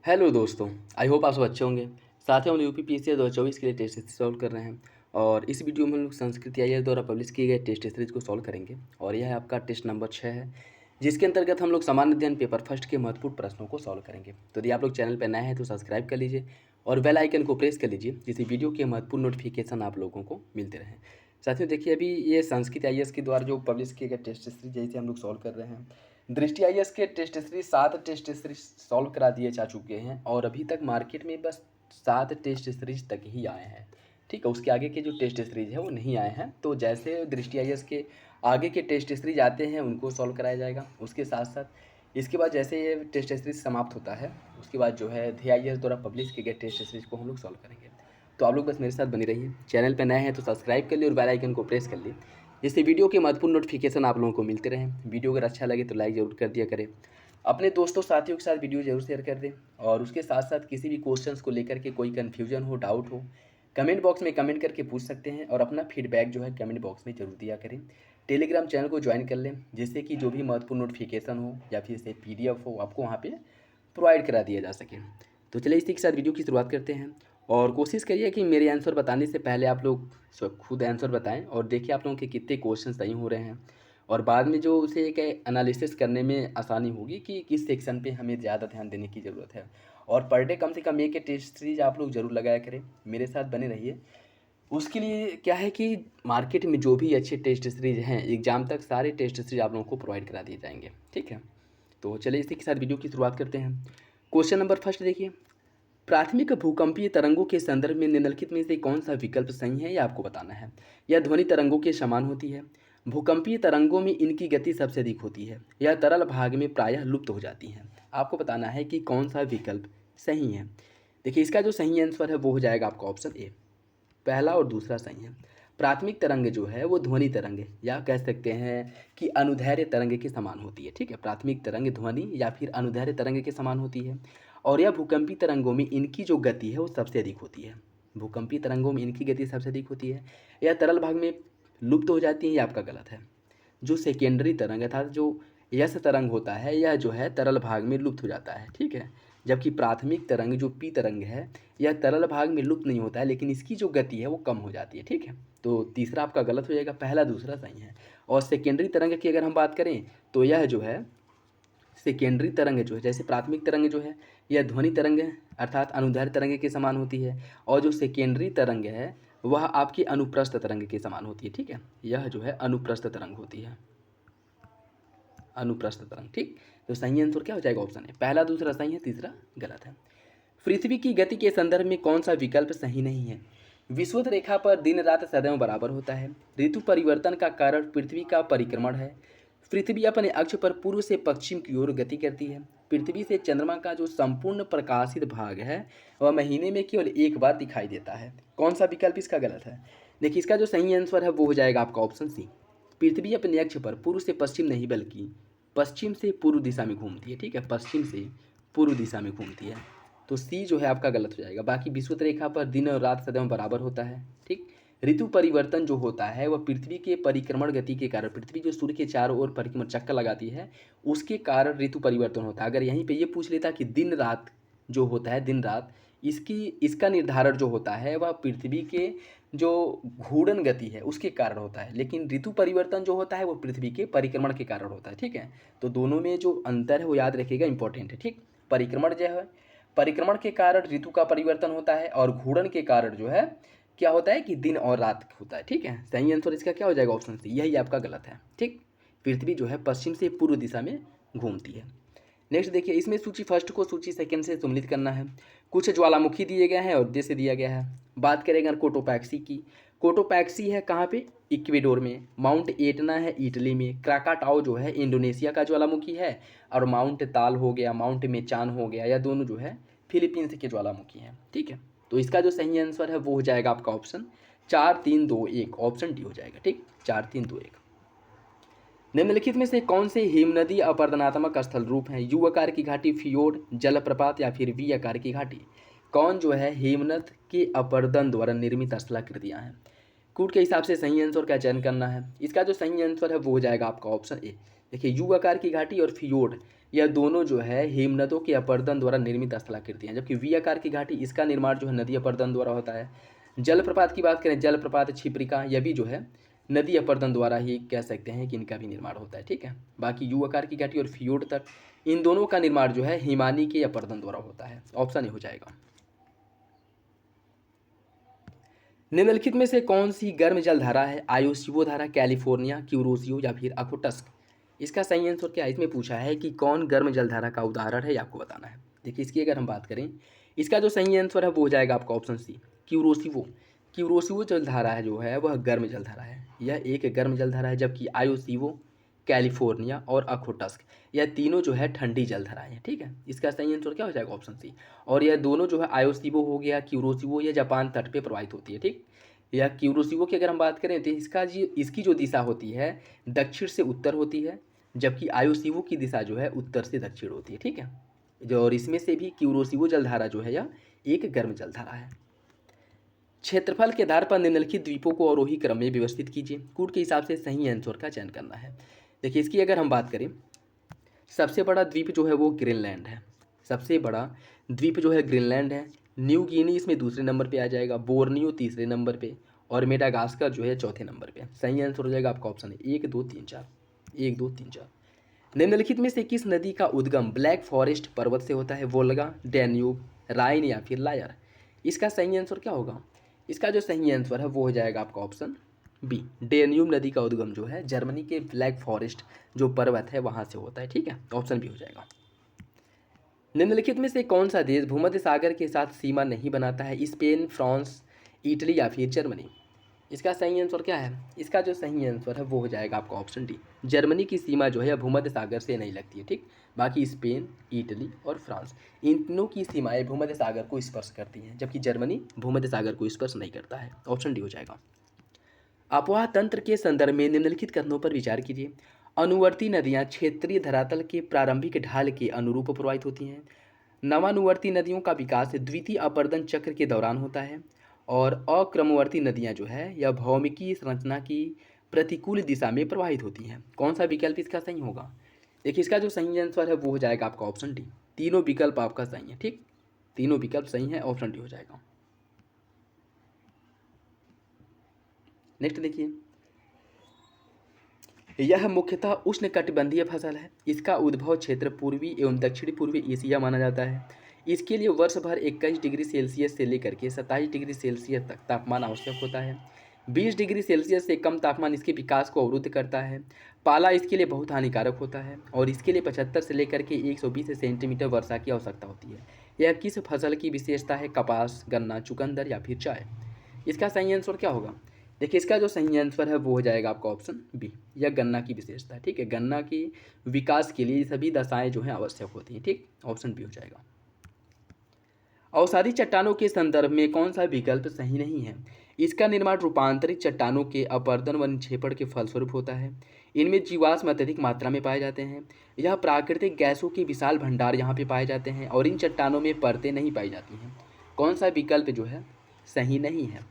Hello दोस्तों, I hope आप सब अच्छे होंगे। साथ ही हम यूपीपीएससी 2024 के लिए टेस्ट सीरीज सॉल्व कर रहे हैं और इस वीडियो में हम लोग संस्कृत आईएएस द्वारा पब्लिश किए गए टेस्ट सीरीज को सॉल्व करेंगे और यह आपका टेस्ट नंबर 6 है, जिसके अंतर्गत हम लोग सामान्य अध्ययन पेपर फर्स्ट के महत्वपूर्ण प्रश्नों को सॉल्व करेंगे। तो यदि आप लोग चैनल पर नए हैं तो सब्सक्राइब कर लीजिए और बेल आइकन को प्रेस कर लीजिए, जिससे वीडियो के महत्वपूर्ण नोटिफिकेशन आप लोगों को मिलते रहें। साथियों देखिए, अभी ये संस्कृत आईएएस के द्वारा जो पब्लिश किए गए टेस्ट सीरीज जैसे हम लोग सॉल्व कर रहे हैं। दृष्टि आईएएस के test series 7 test series solve करा दिए जा चुके हैं और अभी तक मार्केट में बस 7 टेस्ट सीरीज तक ही आए हैं। ठीक है, उसके आगे के जो टेस्ट सीरीज है वो नहीं आए हैं। तो जैसे दृष्टि आईएएस के आगे के टेस्ट सीरीज आते हैं उनको सॉल्व कराया जाएगा। उसके साथ साथ इसके बाद जैसे ये टेस्ट सीरीज समाप्त होता है उसके बाद जो है धी आईएएस द्वारा पब्लिश किए गए टेस्ट सीरीज को हम लोग सॉल्व करेंगे। तो आप लोग बस मेरे साथ बने रहिए। चैनल पर नए हैं तो सब्सक्राइब कर लिए और बेल आइकन को प्रेस कर लिए, जिससे वीडियो के महत्वपूर्ण नोटिफिकेशन आप लोगों को मिलते रहें। वीडियो अगर अच्छा लगे तो लाइक ज़रूर कर दिया करें, अपने दोस्तों साथियों के साथ वीडियो जरूर शेयर कर दें और उसके साथ साथ किसी भी क्वेश्चंस को लेकर के कोई कन्फ्यूजन हो, डाउट हो, कमेंट बॉक्स में कमेंट करके पूछ सकते हैं और अपना फीडबैक जो है कमेंट बॉक्स में जरूर दिया करें। टेलीग्राम चैनल को ज्वाइन कर लें, जिससे कि जो भी महत्वपूर्ण नोटिफिकेशन हो या फिर से PDF हो आपको वहाँ पर प्रोवाइड करा दिया जा सके। तो चलिए इसी के साथ वीडियो की शुरुआत करते हैं और कोशिश करिए कि मेरे आंसर बताने से पहले आप लोग खुद आंसर बताएं और देखिए आप लोगों के कितने क्वेश्चन सही हो रहे हैं और बाद में जो उसे एक एनालिसिस करने में आसानी होगी कि किस सेक्शन पे हमें ज़्यादा ध्यान देने की ज़रूरत है। और पर डे कम से कम एक टेस्ट सीरीज आप लोग ज़रूर लगाया करें, मेरे साथ बने रहिए। उसके लिए क्या है कि मार्केट में जो भी अच्छे टेस्ट सीरीज हैं एग्जाम तक सारे टेस्ट सीरीज आप लोगों को प्रोवाइड करा दिए जाएंगे। ठीक है, तो चलिए इसी के साथ वीडियो की शुरुआत करते हैं। क्वेश्चन नंबर फर्स्ट देखिए, प्राथमिक भूकंपीय तरंगों के संदर्भ में निम्नलिखित में से कौन सा विकल्प सही है, यह आपको बताना है। यह ध्वनि तरंगों के समान होती है। भूकंपीय तरंगों में इनकी गति सबसे अधिक होती है। यह तरल भाग में प्रायः लुप्त हो जाती हैं। आपको बताना है कि कौन सा विकल्प सही है। देखिए, इसका जो सही आंसर है वो हो जाएगा आपका ऑप्शन ए। पहला और दूसरा सही है। प्राथमिक तरंग जो है वो ध्वनि तरंग या कह सकते हैं कि अनुदैर्ध्य तरंग के समान होती है। ठीक है, प्राथमिक तरंग ध्वनि या फिर अनुदैर्ध्य तरंग के समान होती है और यह भूकंपी तरंगों में इनकी जो गति है वो सबसे अधिक होती है। भूकंपी तरंगों में इनकी गति सबसे अधिक होती है। यह तरल भाग में लुप्त हो जाती है, यह आपका गलत है। जो सेकेंडरी तरंग अर्थात जो यस तरंग होता है यह जो है तरल भाग में लुप्त हो जाता है। ठीक है, जबकि प्राथमिक तरंग जो पी तरंग है यह तरल भाग में लुप्त नहीं होता है, लेकिन इसकी जो गति है वो कम हो जाती है। ठीक है, तो तीसरा आपका गलत हो जाएगा, पहला दूसरा सही है। और सेकेंडरी तरंग की अगर हम बात करें तो यह जो है सेकेंडरी तरंग जो है, जैसे प्राथमिक तरंग जो है यह ध्वनि तरंग है अर्थात अनुदैर्ध्य तरंग के समान होती है और जो सेकेंडरी तरंग है वह आपकी अनुप्रस्थ तरंग के समान होती है। ठीक है, यह जो है अनुप्रस्थ तरंग होती है, अनुप्रस्थ तरंग। ठीक, तो सही आंसर क्या हो जाएगा, ऑप्शन है। पहला दूसरा सही है, तीसरा गलत है। पृथ्वी की गति के संदर्भ में कौन सा विकल्प सही नहीं है। विषुवत रेखा पर दिन रात सदैव बराबर होता है। ऋतु परिवर्तन का कारण पृथ्वी का परिक्रमण है। पृथ्वी अपने अक्ष पर पूर्व से पश्चिम की ओर गति करती है। पृथ्वी से चंद्रमा का जो संपूर्ण प्रकाशित भाग है वह महीने में केवल एक बार दिखाई देता है। कौन सा विकल्प इसका गलत है। देखिए, इसका जो सही आंसर है वो हो जाएगा आपका ऑप्शन सी। पृथ्वी अपने अक्ष पर पूर्व से पश्चिम नहीं बल्कि पश्चिम से पूर्व दिशा में घूमती है। ठीक है, पश्चिम से पूर्व दिशा में घूमती है, तो सी जो है आपका गलत हो जाएगा। बाकी विषुवत रेखा पर दिन और रात सदैव बराबर होता है। ठीक, ऋतु परिवर्तन जो होता है वह पृथ्वी के परिक्रमण गति के कारण, पृथ्वी जो सूर्य के चारों ओर परिक्रमण चक्कर लगाती है उसके कारण ऋतु परिवर्तन होता है। अगर यहीं पे ये पूछ लेता कि दिन रात जो होता है, दिन रात इसका निर्धारण जो होता है वह पृथ्वी के जो घूर्णन गति है उसके कारण होता है, लेकिन ऋतु परिवर्तन जो होता है वो पृथ्वी के परिक्रमण के कारण होता है। ठीक है, तो दोनों में जो अंतर है वो याद रखिएगा, इंपॉर्टेंट है। ठीक, परिक्रमण जो है, परिक्रमण के कारण ऋतु का परिवर्तन होता है और घूर्णन के कारण जो है क्या होता है कि दिन और रात होता है। ठीक है, सही आंसर इसका क्या हो जाएगा, ऑप्शन सी, यही आपका गलत है। ठीक, पृथ्वी जो है पश्चिम से पूर्व दिशा में घूमती है। नेक्स्ट देखिए, इसमें सूची फर्स्ट को सूची सेकंड से सम्मिलित करना है। कुछ ज्वालामुखी दिए गए हैं और उद्देश्य दिया गया है। बात करेंगे अगर कोटोपैक्सी की, कोटोपैक्सी है कहाँ पे, इक्वेडोर में। माउंट एटना है इटली में। क्राकाटाओ जो है इंडोनेशिया का ज्वालामुखी है और माउंट ताल हो गया, माउंट मेचान हो गया, या दोनों जो है फिलीपींस के ज्वालामुखी हैं। ठीक है, तो इसका जो सही आंसर है वो हो जाएगा आपका ऑप्शन 4-3-2-1, ऑप्शन डी हो जाएगा। ठीक, 4-3-2-1। निम्नलिखित में से कौन से हिमनदी अपरदनात्मक स्थल रूप हैं। यू आकार की घाटी, फियोर्ड, जलप्रपात या फिर वी आकार की घाटी। कौन जो है हिमनद के अपरदन द्वारा निर्मित स्थलाकृतियाँ हैं। कूट के हिसाब से सही आंसर का चयन करना है। इसका जो सही आंसर है वो हो जाएगा आपका ऑप्शन ए। देखिए, यू आकार की घाटी और फियोर्ड यह दोनों जो है हिमनदों के अपर्दन द्वारा निर्मित स्थलाकृति हैं, जबकि वी आकार की घाटी इसका निर्माण जो है नदी अपर्दन द्वारा होता है। जलप्रपात की बात करें, जलप्रपात क्षिप्रिका, यह भी जो है नदी अपर्दन द्वारा ही कह सकते हैं कि इनका भी निर्माण होता है। ठीक है, बाकी यू आकार की घाटी और फ्योर्ड तट, इन दोनों का निर्माण जो है हिमानी के अपर्दन द्वारा होता है। ऑप्शन ए हो जाएगा। निम्नलिखित में से कौन सी गर्म जलधारा है? आयोसीवो धारा, कैलिफोर्निया, क्यूरोसियो या फिर अकोटस्क? इसका सही आंसर क्या है? इसमें पूछा है कि कौन गर्म जलधारा का उदाहरण है, ये आपको बताना है। देखिए, इसकी अगर हम बात करें, इसका जो सही आंसर है वो हो जाएगा आपका ऑप्शन सी, क्यूरोसिवो। क्यूरोसिवो जलधारा है जो है वह गर्म जलधारा है, यह एक गर्म जलधारा है, जबकि आयोसीवो, कैलिफोर्निया और अकोटस्क यह तीनों जो है ठंडी जलधाराएं हैं। ठीक है, इसका सही आंसर क्या हो जाएगा? Option C. और यह दोनों जो है आयोसीवो हो गया, क्यूरोसिवो, यह जापान तट पे प्रवाहित होती है। ठीक, या क्यूरोसिवो की अगर हम बात करें तो इसकी जो दिशा होती है दक्षिण से उत्तर होती है, जबकि आयोसीवो की दिशा जो है उत्तर से दक्षिण होती है। ठीक है, जो और इसमें से भी क्यूरोसिवो जलधारा जो है यह एक गर्म जलधारा है। क्षेत्रफल के आधार पर निम्नलिखित द्वीपों को अवरोही क्रम में व्यवस्थित कीजिए। कूट के हिसाब से सही आंसर का चयन करना है। देखिए, इसकी अगर हम बात करें, सबसे बड़ा द्वीप जो है वो ग्रीनलैंड है। सबसे बड़ा द्वीप जो है ग्रीनलैंड है। न्यू गिनी इसमें दूसरे नंबर पे आ जाएगा, बोर्नियो तीसरे नंबर पे और मेडागास्कर जो है चौथे नंबर पे। सही आंसर हो जाएगा आपका ऑप्शन है 1 2 3 4, 1 2 3 4। निम्नलिखित में से किस नदी का उद्गम ब्लैक फॉरेस्ट पर्वत से होता है? वोल्गा, डैन्यूब, राइन या फिर लायर? इसका सही आंसर क्या होगा? इसका जो सही आंसर है वो हो जाएगा आपका ऑप्शन बी, डैन्यूब नदी का उद्गम जो है जर्मनी के ब्लैक फॉरेस्ट जो पर्वत है वहाँ से होता है। ठीक है, ऑप्शन बी हो जाएगा। निम्नलिखित में से कौन सा देश भूमध्य सागर के साथ सीमा नहीं बनाता है? स्पेन, फ्रांस, इटली या फिर जर्मनी? इसका सही आंसर क्या है? इसका जो सही आंसर है वो हो जाएगा आपका ऑप्शन डी, जर्मनी की सीमा जो है भूमध्य सागर से नहीं लगती है। ठीक, बाकी स्पेन, इटली और फ्रांस, इन तीनों की सीमाएं भूमध्य सागर को स्पर्श करती हैं, जबकि जर्मनी भूमध्य सागर को स्पर्श नहीं करता है। ऑप्शन डी हो जाएगा। अपवाह तंत्र के संदर्भ में निम्नलिखित कथनों पर विचार कीजिए। अनुवर्ती नदियाँ क्षेत्रीय धरातल के प्रारंभिक ढाल के अनुरूप प्रवाहित होती हैं। नवानुवर्ती नदियों का विकास द्वितीय अपर्दन चक्र के दौरान होता है। और अक्रमवर्ती नदियाँ जो है यह भौमिकी संरचना की प्रतिकूल दिशा में प्रवाहित होती हैं। कौन सा विकल्प इसका सही होगा? देखिए, इसका जो सही आंसर है वो हो जाएगा आपका ऑप्शन डी। तीनों विकल्प आपका सही है। ठीक, तीनों विकल्प सही है, ऑप्शन डी हो जाएगा। नेक्स्ट देखिए, यह मुख्यतः उष्णकटिबंधीय फसल है। इसका उद्भव क्षेत्र पूर्वी एवं दक्षिणी पूर्वी एशिया माना जाता है। इसके लिए वर्ष भर 21 डिग्री सेल्सियस से लेकर के 27 डिग्री सेल्सियस तक तापमान आवश्यक होता है। 20 डिग्री सेल्सियस से कम तापमान इसके विकास को अवरुद्ध करता है। पाला इसके लिए बहुत हानिकारक होता है और इसके लिए 75 से लेकर के 120 सेंटीमीटर वर्षा की आवश्यकता होती है। यह किस फसल की विशेषता है? कपास, गन्ना, चुकंदर या फिर चाय? इसका सही आंसर क्या होगा? देखिए, इसका जो सही आंसर है वो हो जाएगा आपका ऑप्शन बी, यह गन्ना की विशेषता है। ठीक है, गन्ना की विकास के लिए ये सभी दशाएं जो हैं आवश्यक होती हैं। ठीक, ऑप्शन बी हो जाएगा। अवसादी चट्टानों के संदर्भ में कौन सा विकल्प सही नहीं है? इसका निर्माण रूपांतरित चट्टानों के अपर्दन व निक्षेपण के फलस्वरूप होता है। इनमें जीवाश्म अत्यधिक मात्रा में पाए जाते हैं। यह प्राकृतिक गैसों के विशाल भंडार यहाँ पे पाए जाते हैं और इन चट्टानों में परतें नहीं पाई जाती हैं। कौन सा विकल्प जो है सही नहीं है?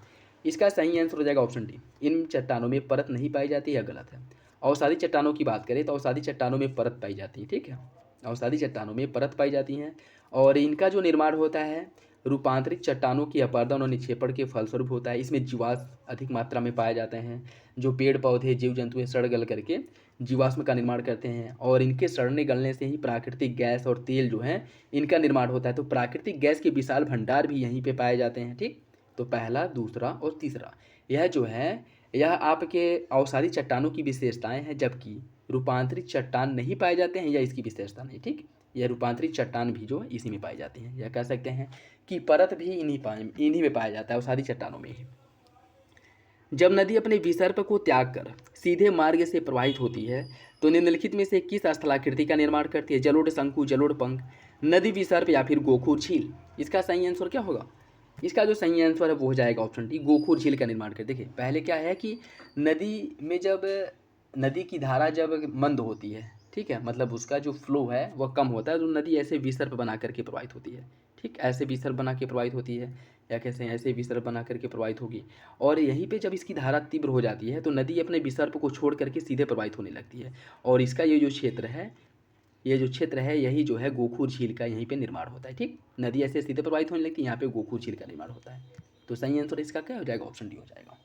इसका सही आंसर हो जाएगा ऑप्शन डी, इन चट्टानों में परत नहीं पाई जाती, यह गलत है। अवसादी चट्टानों की बात करें तो अवसादी चट्टानों में परत पाई जाती है। ठीक है, अवसादी चट्टानों में परत पाई जाती हैं और इनका जो निर्माण होता है रूपांतरित चट्टानों की अपर्दन और निक्षेपण के फलस्वरूप होता है। इसमें जीवाश्म अधिक मात्रा में पाए जाते हैं। जो पेड़ पौधे जीव जंतु सड़ गल करके जीवाश्म का निर्माण करते हैं और इनके सड़ने गलने से ही प्राकृतिक गैस और तेल जो है इनका निर्माण होता है। तो प्राकृतिक गैस के विशाल भंडार भी यहीं पे पाए जाते हैं। ठीक, तो पहला, दूसरा और तीसरा यह जो है यह आपके अवसादी चट्टानों की विशेषताएं हैं, जबकि रूपांतरित चट्टान नहीं पाए जाते हैं, यह इसकी विशेषता नहीं। ठीक, यह रूपांतरित चट्टान भी जो इसी में पाई जाती हैं। यह कह सकते हैं कि परत भी इन्हीं में पाया जाता है, अवसादी चट्टानों में ही। जब नदी अपने विसर्प को त्याग कर सीधे मार्ग से प्रवाहित होती है तो निम्नलिखित में से किस स्थलाकृति का निर्माण करती है? जलोढ़ शंकु, जलोढ़ पंख, नदी विसर्प या फिर गोखूर झील? इसका सही आंसर क्या होगा? इसका जो सही आंसर है वो हो जाएगा ऑप्शन डी, गोखूर झील का निर्माण कर। देखिए, पहले क्या है कि नदी में जब नदी की धारा जब मंद होती है, ठीक है, मतलब उसका जो फ्लो है वह कम होता है, तो नदी ऐसे विसर्प बना करके प्रवाहित होती है। ठीक, ऐसे विसर्प बना के प्रवाहित होती है, या कैसे ऐसे विसर्प बना करके प्रवाहित होगी। और यहीं पे जब इसकी धारा तीव्र हो जाती है तो नदी अपने विसर्प को छोड़ करके सीधे प्रवाहित होने लगती है और इसका ये जो क्षेत्र है ये जो क्षेत्र है यही जो है गोखूर झील का यहीं पे निर्माण होता है। ठीक, नदी ऐसे सीधे प्रवाहित होने लगती है, यहाँ पे गोखूर झील का निर्माण होता है। तो सही आंसर इसका क्या हो जाएगा, ऑप्शन डी हो जाएगा।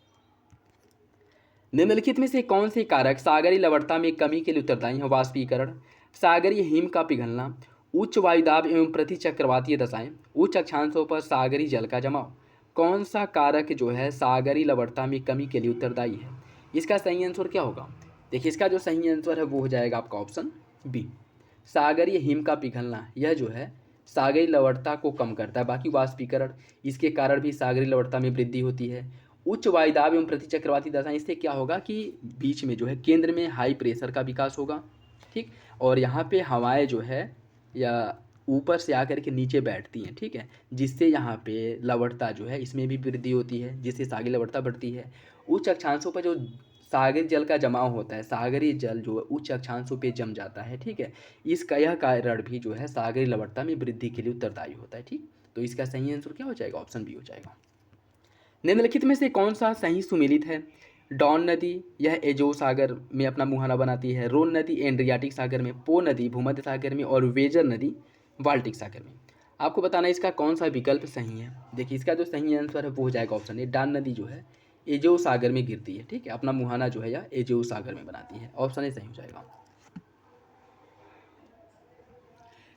निम्नलिखित में से कौन से कारक सागरीय लवणता में कमी के लिए उत्तरदायी है। वाष्पीकरण, सागरीय हिम का पिघलना, उच्च वायुदाब एवं प्रतिचक्रवातीय दशाएं, उच्च अक्षांशों पर सागरीय जल का जमाव। कौन सा कारक जो है सागरीय लवणता में कमी के लिए उत्तरदायी है। इसका सही आंसर क्या होगा, देखिए इसका जो सही आंसर है वो हो जाएगा आपका ऑप्शन बी, सागरीय हिम का पिघलना। यह जो है सागरीय लवणता को कम करता है। बाकी वाष्पीकरण, इसके कारण भी सागरीय लवणता में वृद्धि होती है। उच्च वायुदाब एवं प्रतिचक्रवाती दशाएं, इससे क्या होगा कि बीच में जो है केंद्र में हाई प्रेशर का विकास होगा। ठीक, और यहाँ पे हवाएं जो है या ऊपर से आकर के नीचे बैठती हैं। ठीक है, जिससे यहाँ पे लवणता जो है इसमें भी वृद्धि होती है, जिससे सागरीय लवणता बढ़ती है। उच्च अक्षांशों पर जो सागरीय जल का जमाव होता है, सागरीय जल जो है उच्च अक्षांशों पे जम जाता है। ठीक है, इसका यह कारण भी जो है सागरीय लवणता में वृद्धि के लिए उत्तरदायी होता है। ठीक, तो इसका सही आंसर क्या हो जाएगा, ऑप्शन बी हो जाएगा। निम्नलिखित में से कौन सा सही सुमेलित है। डॉन नदी यह एजो सागर में अपना मुहाना बनाती है। रोन नदी एड्रियाटिक सागर में, पो नदी भूमध्य सागर में और वेजर नदी बाल्टिक सागर में। आपको बताना है इसका कौन सा विकल्प सही है। देखिए इसका जो सही आंसर है वो हो जाएगा ऑप्शन ए, डॉन नदी जो है एजो सागर में गिरती है। ठीक है, अपना मुहाना जो है यह एजो सागर में बनाती है। ऑप्शन ए सही हो जाएगा।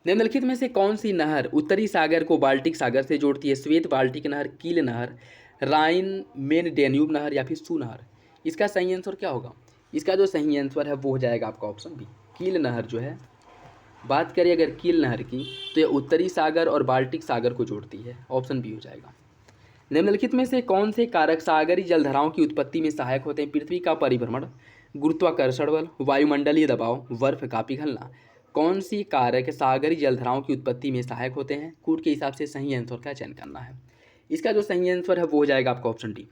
निम्नलिखित में से कौन सी नहर उत्तरी सागर को बाल्टिक सागर से जोड़ती है। श्वेत बाल्टिक नहर, कील नहर, राइन मेन डेन्यूब नहर या फिर सू नहर। इसका सही आंसर क्या होगा, इसका जो सही आंसर है वो हो जाएगा आपका ऑप्शन बी, कील नहर जो है। बात करें अगर कील नहर की तो यह उत्तरी सागर और बाल्टिक सागर को जोड़ती है। ऑप्शन बी हो जाएगा। निम्नलिखित में से कौन से कारक सागरीय जलधाराओं की उत्पत्ति में सहायक होते हैं। पृथ्वी का परिभ्रमण, गुरुत्वाकर्षण बल, वायुमंडलीय दबाव, बर्फ का पिघलना। कौन सी कारक सागरीय जलधाराओं की उत्पत्ति में सहायक होते हैं। कूट के हिसाब से सही आंसर का चयन करना है। इसका जो सही आंसर है वो हो जाएगा आपका ऑप्शन डी,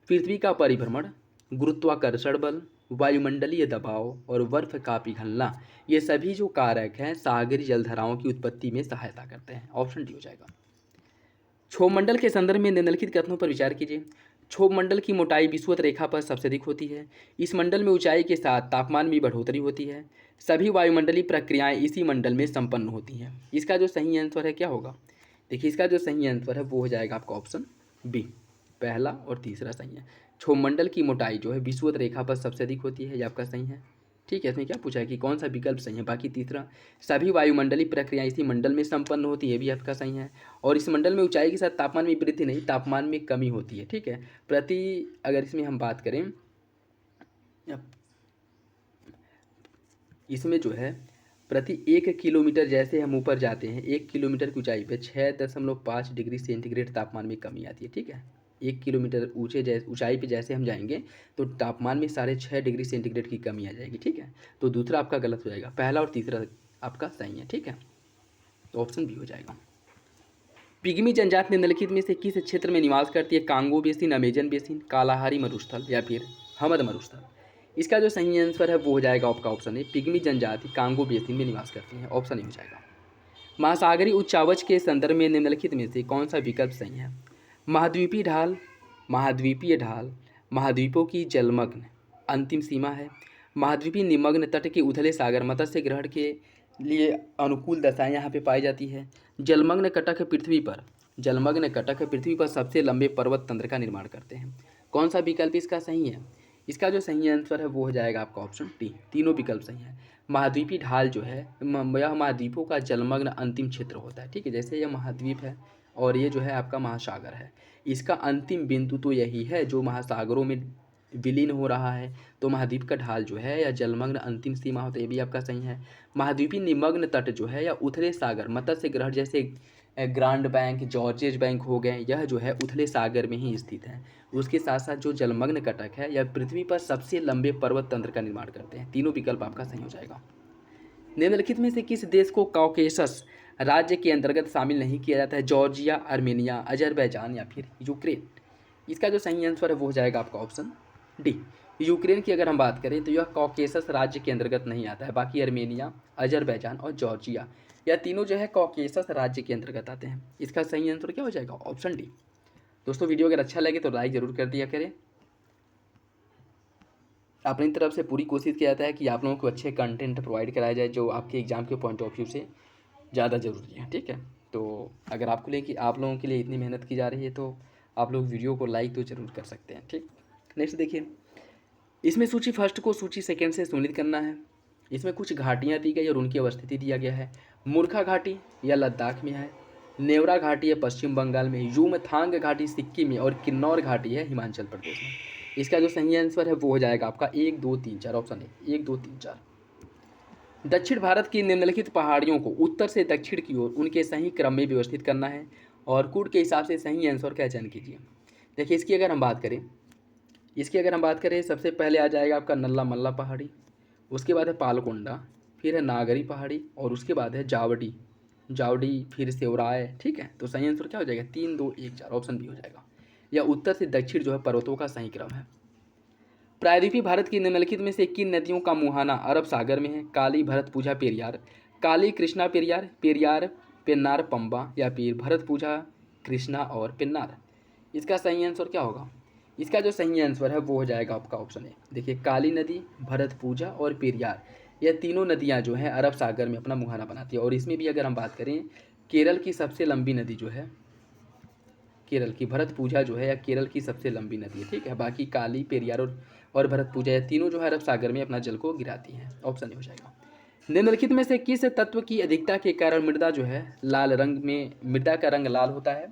पृथ्वी का परिभ्रमण, गुरुत्वाकर्षण बल, वायुमंडलीय दबाव और बर्फ का पिघलना। ये सभी जो कारक हैं सागरीय जलधाराओं की उत्पत्ति में सहायता करते हैं। ऑप्शन डी हो जाएगा। क्षोभमंडल के संदर्भ में निम्नलिखित कथनों पर विचार कीजिए। क्षोभमंडल की मोटाई विषुवत रेखा पर सबसे अधिक होती है। इस मंडल में ऊंचाई के साथ तापमान में बढ़ोतरी होती है। सभी वायुमंडलीय प्रक्रियाएं इसी मंडल में संपन्न होती हैं। इसका जो सही आंसर है क्या होगा, देखिए इसका जो सही आंसर है वो हो जाएगा आपका ऑप्शन बी, पहला और तीसरा सही है। क्षोभमंडल की मोटाई जो है विषुवत रेखा पर सबसे अधिक होती है, ये आपका सही है। ठीक है, इसमें क्या पूछा है कि कौन सा विकल्प सही है। बाकी तीसरा, सभी वायुमंडलीय प्रक्रियाएं इसी मंडल में संपन्न होती है, भी आपका सही है। और इस मंडल में ऊंचाई के साथ तापमान में वृद्धि नहीं, तापमान में कमी होती है। ठीक है, अगर इसमें हम बात करें, इसमें जो है प्रति 1 किलोमीटर जैसे हम ऊपर जाते हैं, 1 किलोमीटर की ऊंचाई पे 6.5 डिग्री सेंटीग्रेड तापमान में कमी आती है। ठीक है, 1 किलोमीटर ऊंचाई पे जैसे हम जाएंगे तो तापमान में 6.5 डिग्री सेंटीग्रेड की कमी आ जाएगी। ठीक है, तो दूसरा आपका गलत हो जाएगा, पहला और तीसरा आपका सही है। ठीक है, तो ऑप्शन बी हो जाएगा। पिग्मी जनजाति निम्नलिखित में से किस क्षेत्र में निवास करती है। Congo basin, Amazon basin, Kalahari मरुस्थल या फिर हमद मरुस्थल। इसका जो सही आंसर है वो हो जाएगा आपका ऑप्शन ए, पिग्मी जनजाति कांगो बेसिन में निवास करती है। ऑप्शन ए हो जाएगा। महासागरीय उच्चावच के संदर्भ में निम्नलिखित में से कौन सा विकल्प सही है। महाद्वीपीय ढाल, महाद्वीपीय ढाल, महाद्वीपों की जलमग्न अंतिम सीमा है, महाद्वीपीय निमग्न तट के उथले सागर मत्स्य ग्रहण के लिए अनुकूल दशाएं यहाँ पे पाई जाती है, जलमग्न कटक पृथ्वी पर सबसे लंबे पर्वत तंत्र का निर्माण करते हैं। कौन सा विकल्प इसका सही है, इसका जो सही आंसर है वो हो जाएगा आपका ऑप्शन डी, तीनों विकल्प सही है। महाद्वीपीय ढाल जो है यह महाद्वीपों का जलमग्न अंतिम क्षेत्र होता है। ठीक है, जैसे यह महाद्वीप है और ये जो है आपका महासागर है, इसका अंतिम बिंदु तो यही है जो महासागरों में विलीन हो रहा है। तो महाद्वीप का ढाल जो है या जलमग्न अंतिम सीमा होता है, ये भी आपका सही है। महाद्वीपीय निमग्न तट जो है या उथले सागर मत्स्य ग्रहण जैसे ग्रांड बैंक, जॉर्जेस बैंक हो गए, यह जो है उथले सागर में ही स्थित है। उसके साथ साथ जो जलमग्न कटक है यह पृथ्वी पर सबसे लंबे पर्वत तंत्र का निर्माण करते हैं। तीनों विकल्प आपका सही हो जाएगा। निम्नलिखित में से किस देश को कॉकेसस राज्य के अंतर्गत शामिल नहीं किया जाता है। जॉर्जिया, आर्मेनिया, अजरबैजान या फिर यूक्रेन। इसका जो सही आंसर है वो हो जाएगा आपका ऑप्शन डी, यूक्रेन की अगर हम बात करें तो यह कॉकेसस राज्य के अंतर्गत नहीं आता है। बाकी आर्मेनिया, अजरबैजान और जॉर्जिया, यह तीनों जो है कॉकेसस राज्य के अंतर्गत आते हैं। इसका सही आंसर क्या हो जाएगा, ऑप्शन डी। दोस्तों वीडियो अगर अच्छा लगे तो लाइक ज़रूर कर दिया करें। अपनी तरफ से पूरी कोशिश किया जाता है कि आप लोगों को अच्छे कंटेंट प्रोवाइड कराया जाए जो आपके एग्ज़ाम के पॉइंट ऑफ व्यू से ज़्यादा ज़रूरी है। ठीक है, तो अगर आपको ले कि आप लोगों के लिए इतनी मेहनत की जा रही है तो आप लोग वीडियो को लाइक तो ज़रूर कर सकते हैं। ठीक, नेक्स्ट देखिए, इसमें सूची फर्स्ट को सूची सेकंड से सुनिश्चित करना है। इसमें कुछ घाटियाँ दी गई और उनकी अवस्थिति दिया गया है। मूर्खा घाटी या लद्दाख में है, नेवरा घाटी है पश्चिम बंगाल में, यूमथांग घाटी सिक्किम में और किन्नौर घाटी है हिमाचल प्रदेश में। इसका जो सही आंसर है वो हो जाएगा आपका 1 2 3 4, ऑप्शन है 1 2 3 4। दक्षिण भारत की निम्नलिखित पहाड़ियों को उत्तर से दक्षिण की ओर उनके सही क्रम में व्यवस्थित करना है और कूट के हिसाब से सही आंसर का चयन कीजिए। देखिए इसकी अगर हम बात करें सबसे पहले आ जाएगा आपका नल्ला मल्ला पहाड़ी, उसके बाद है पालकोंडा, फिर है नागरी पहाड़ी और उसके बाद है जावड़ी, फिर सेवराय। ठीक है, तो सही आंसर क्या हो जाएगा 3 2 1 4, ऑप्शन बी हो जाएगा। या उत्तर से दक्षिण जो है पर्वतों का सही क्रम है। प्रायद्वीपीय भारत की निम्नलिखित में से किन नदियों का मुहाना अरब सागर में है? काली, भरतपूजा, पेरियार। काली, कृष्णा, पेरियार, पेरियार, पेन्नार, पंबा या फिर भरतपूजा, कृष्णा और पेन्नार। इसका सही आंसर क्या होगा? इसका जो सही आंसर है वो हो जाएगा आपका ऑप्शन ए। देखिए काली नदी, भरतपूजा और पेरियार, यह तीनों नदियां जो हैं अरब सागर में अपना मुहाना बनाती है। और इसमें भी अगर हम बात करें केरल की सबसे लंबी नदी जो है, केरल की भरतपूजा जो है या केरल की सबसे लंबी नदी है। ठीक है, बाकी काली, पेरियार और भरतपूजा ये तीनों जो है अरब सागर में अपना जल को गिराती हैं। ऑप्शन ए हो जाएगा। निम्नलिखित में से किस तत्व की अधिकता के कारण मृदा जो है लाल रंग में, मृदा का रंग लाल होता है?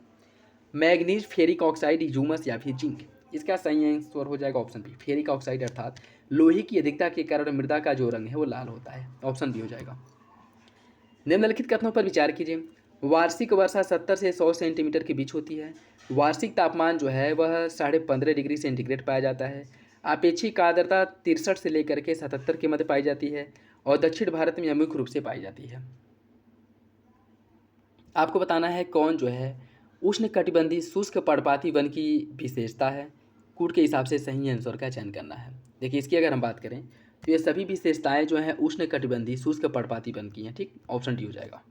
मैग्नीज, फेरिक ऑक्साइड, ह्यूमस या फिर जिंक। इसका सही आंसर हो जाएगा ऑप्शन बी, फेरिक ऑक्साइड अर्थात लोहे की अधिकता के कारण मृदा का जो रंग है वो लाल होता है। ऑप्शन बी हो जाएगा। निम्नलिखित कथनों पर विचार कीजिए। वार्षिक वर्षा 70 से 100 सेंटीमीटर के बीच होती है। वार्षिक तापमान जो है वह 15.5 डिग्री सेंटीग्रेड पाया जाता है। आपेक्षिक आर्द्रता 63 से लेकर के 77 के मध्य पाई जाती है और दक्षिण भारत में मुख्य रूप से पाई जाती है। आपको बताना है कौन जो है उष्णकटिबंधीय शुष्क पर्णपाती वन की विशेषता है। कूट के हिसाब से सही आंसर का चयन करना है। देखिए इसकी अगर हम बात करें तो ये सभी विशेषताएं जो हैं उष्णकटिबंधीय शुष्क पर्णपाती वन की हैं। ठीक, ऑप्शन डी हो जाएगा।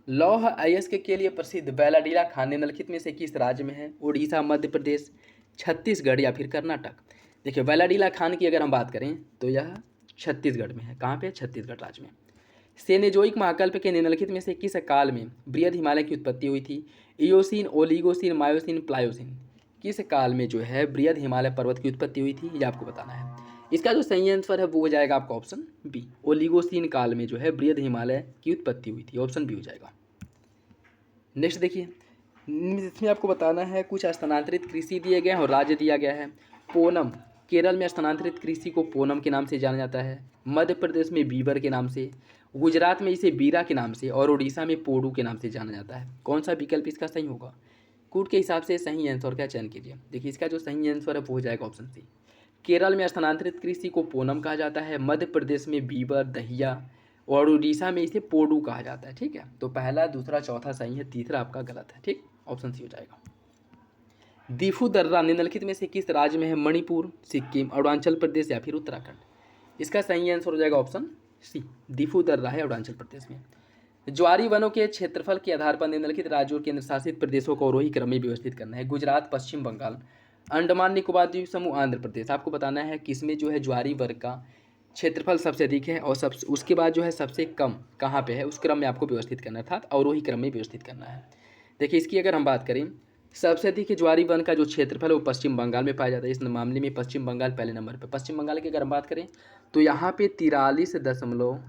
लौह अयस्क के लिए प्रसिद्ध बैलाडीला खान निम्नलिखित में से किस राज्य में है? उड़ीसा, मध्य प्रदेश, छत्तीसगढ़ या फिर कर्नाटक। देखिए बैलाडीला खान की अगर हम बात करें तो यह छत्तीसगढ़ में है। कहाँ पे? छत्तीसगढ़ राज्य में। सेनेजोइक महाकल्प के निम्नलिखित में से किस काल में बृहद हिमालय की उत्पत्ति हुई थी? Eocene, Oligocene, Miocene, Pliocene. किस काल में जो है बृहद हिमालय पर्वत की उत्पत्ति हुई थी, ये आपको बताना है। इसका जो सही आंसर है वो हो जाएगा आपका ऑप्शन बी, ओलिगोसीन काल में जो है बृहद हिमालय की उत्पत्ति हुई थी। ऑप्शन बी हो जाएगा। नेक्स्ट देखिए, इसमें आपको बताना है कुछ स्थानांतरित कृषि दिए गए हैं और राज्य दिया गया है। पोनम, केरल में स्थानांतरित कृषि को पोनम के नाम से जाना जाता है। मध्य प्रदेश में बीबर के नाम से, गुजरात में इसे बीरा के नाम से और उड़ीसा में पोडू के नाम से जाना जाता है। कौन सा विकल्प इसका सही होगा? कूट के हिसाब से सही आंसर का चयन कीजिए। देखिए इसका जो सही आंसर है वो हो जाएगा ऑप्शन सी। केरल में स्थानांतरित कृषि को पोनम कहा जाता है, मध्य प्रदेश में बीबर, दहिया और उड़ीसा में इसे पोडू कहा जाता है। ठीक है, तो पहला, दूसरा, चौथा सही है, तीसरा आपका गलत है। ठीक, ऑप्शन सी हो जाएगा। दीफू दर्रा निम्नलिखित में से किस राज्य में है? मणिपुर, सिक्किम, अरुणाचल प्रदेश या फिर उत्तराखंड। इसका सही आंसर हो जाएगा ऑप्शन सी, दीफू दर्रा है अरुणाचल प्रदेश में। ज्वारी वनों के क्षेत्रफल के आधार पर निम्नलिखित राज्यों और केंद्र शासित प्रदेशों को अवरोही क्रम में व्यवस्थित करना है। गुजरात, पश्चिम बंगाल, अंडमान निकोबार द्वीप समूह, आंध्र प्रदेश। आपको बताना है किसमें जो है ज्वारी वर्ग का क्षेत्रफल सबसे अधिक है और उसके बाद जो है सबसे कम कहाँ पे है, उस क्रम में आपको व्यवस्थित करना, अर्थात अवरोही क्रम में व्यवस्थित करना है। देखिए इसकी अगर हम बात करें, सबसे अधिक ज्वारी वन का जो क्षेत्रफल है वो पश्चिम बंगाल में पाया जाता है। इस मामले में पश्चिम बंगाल पहले नंबर पर। पश्चिम बंगाल की अगर हम बात करें तो यहाँ पे 43 दशमलव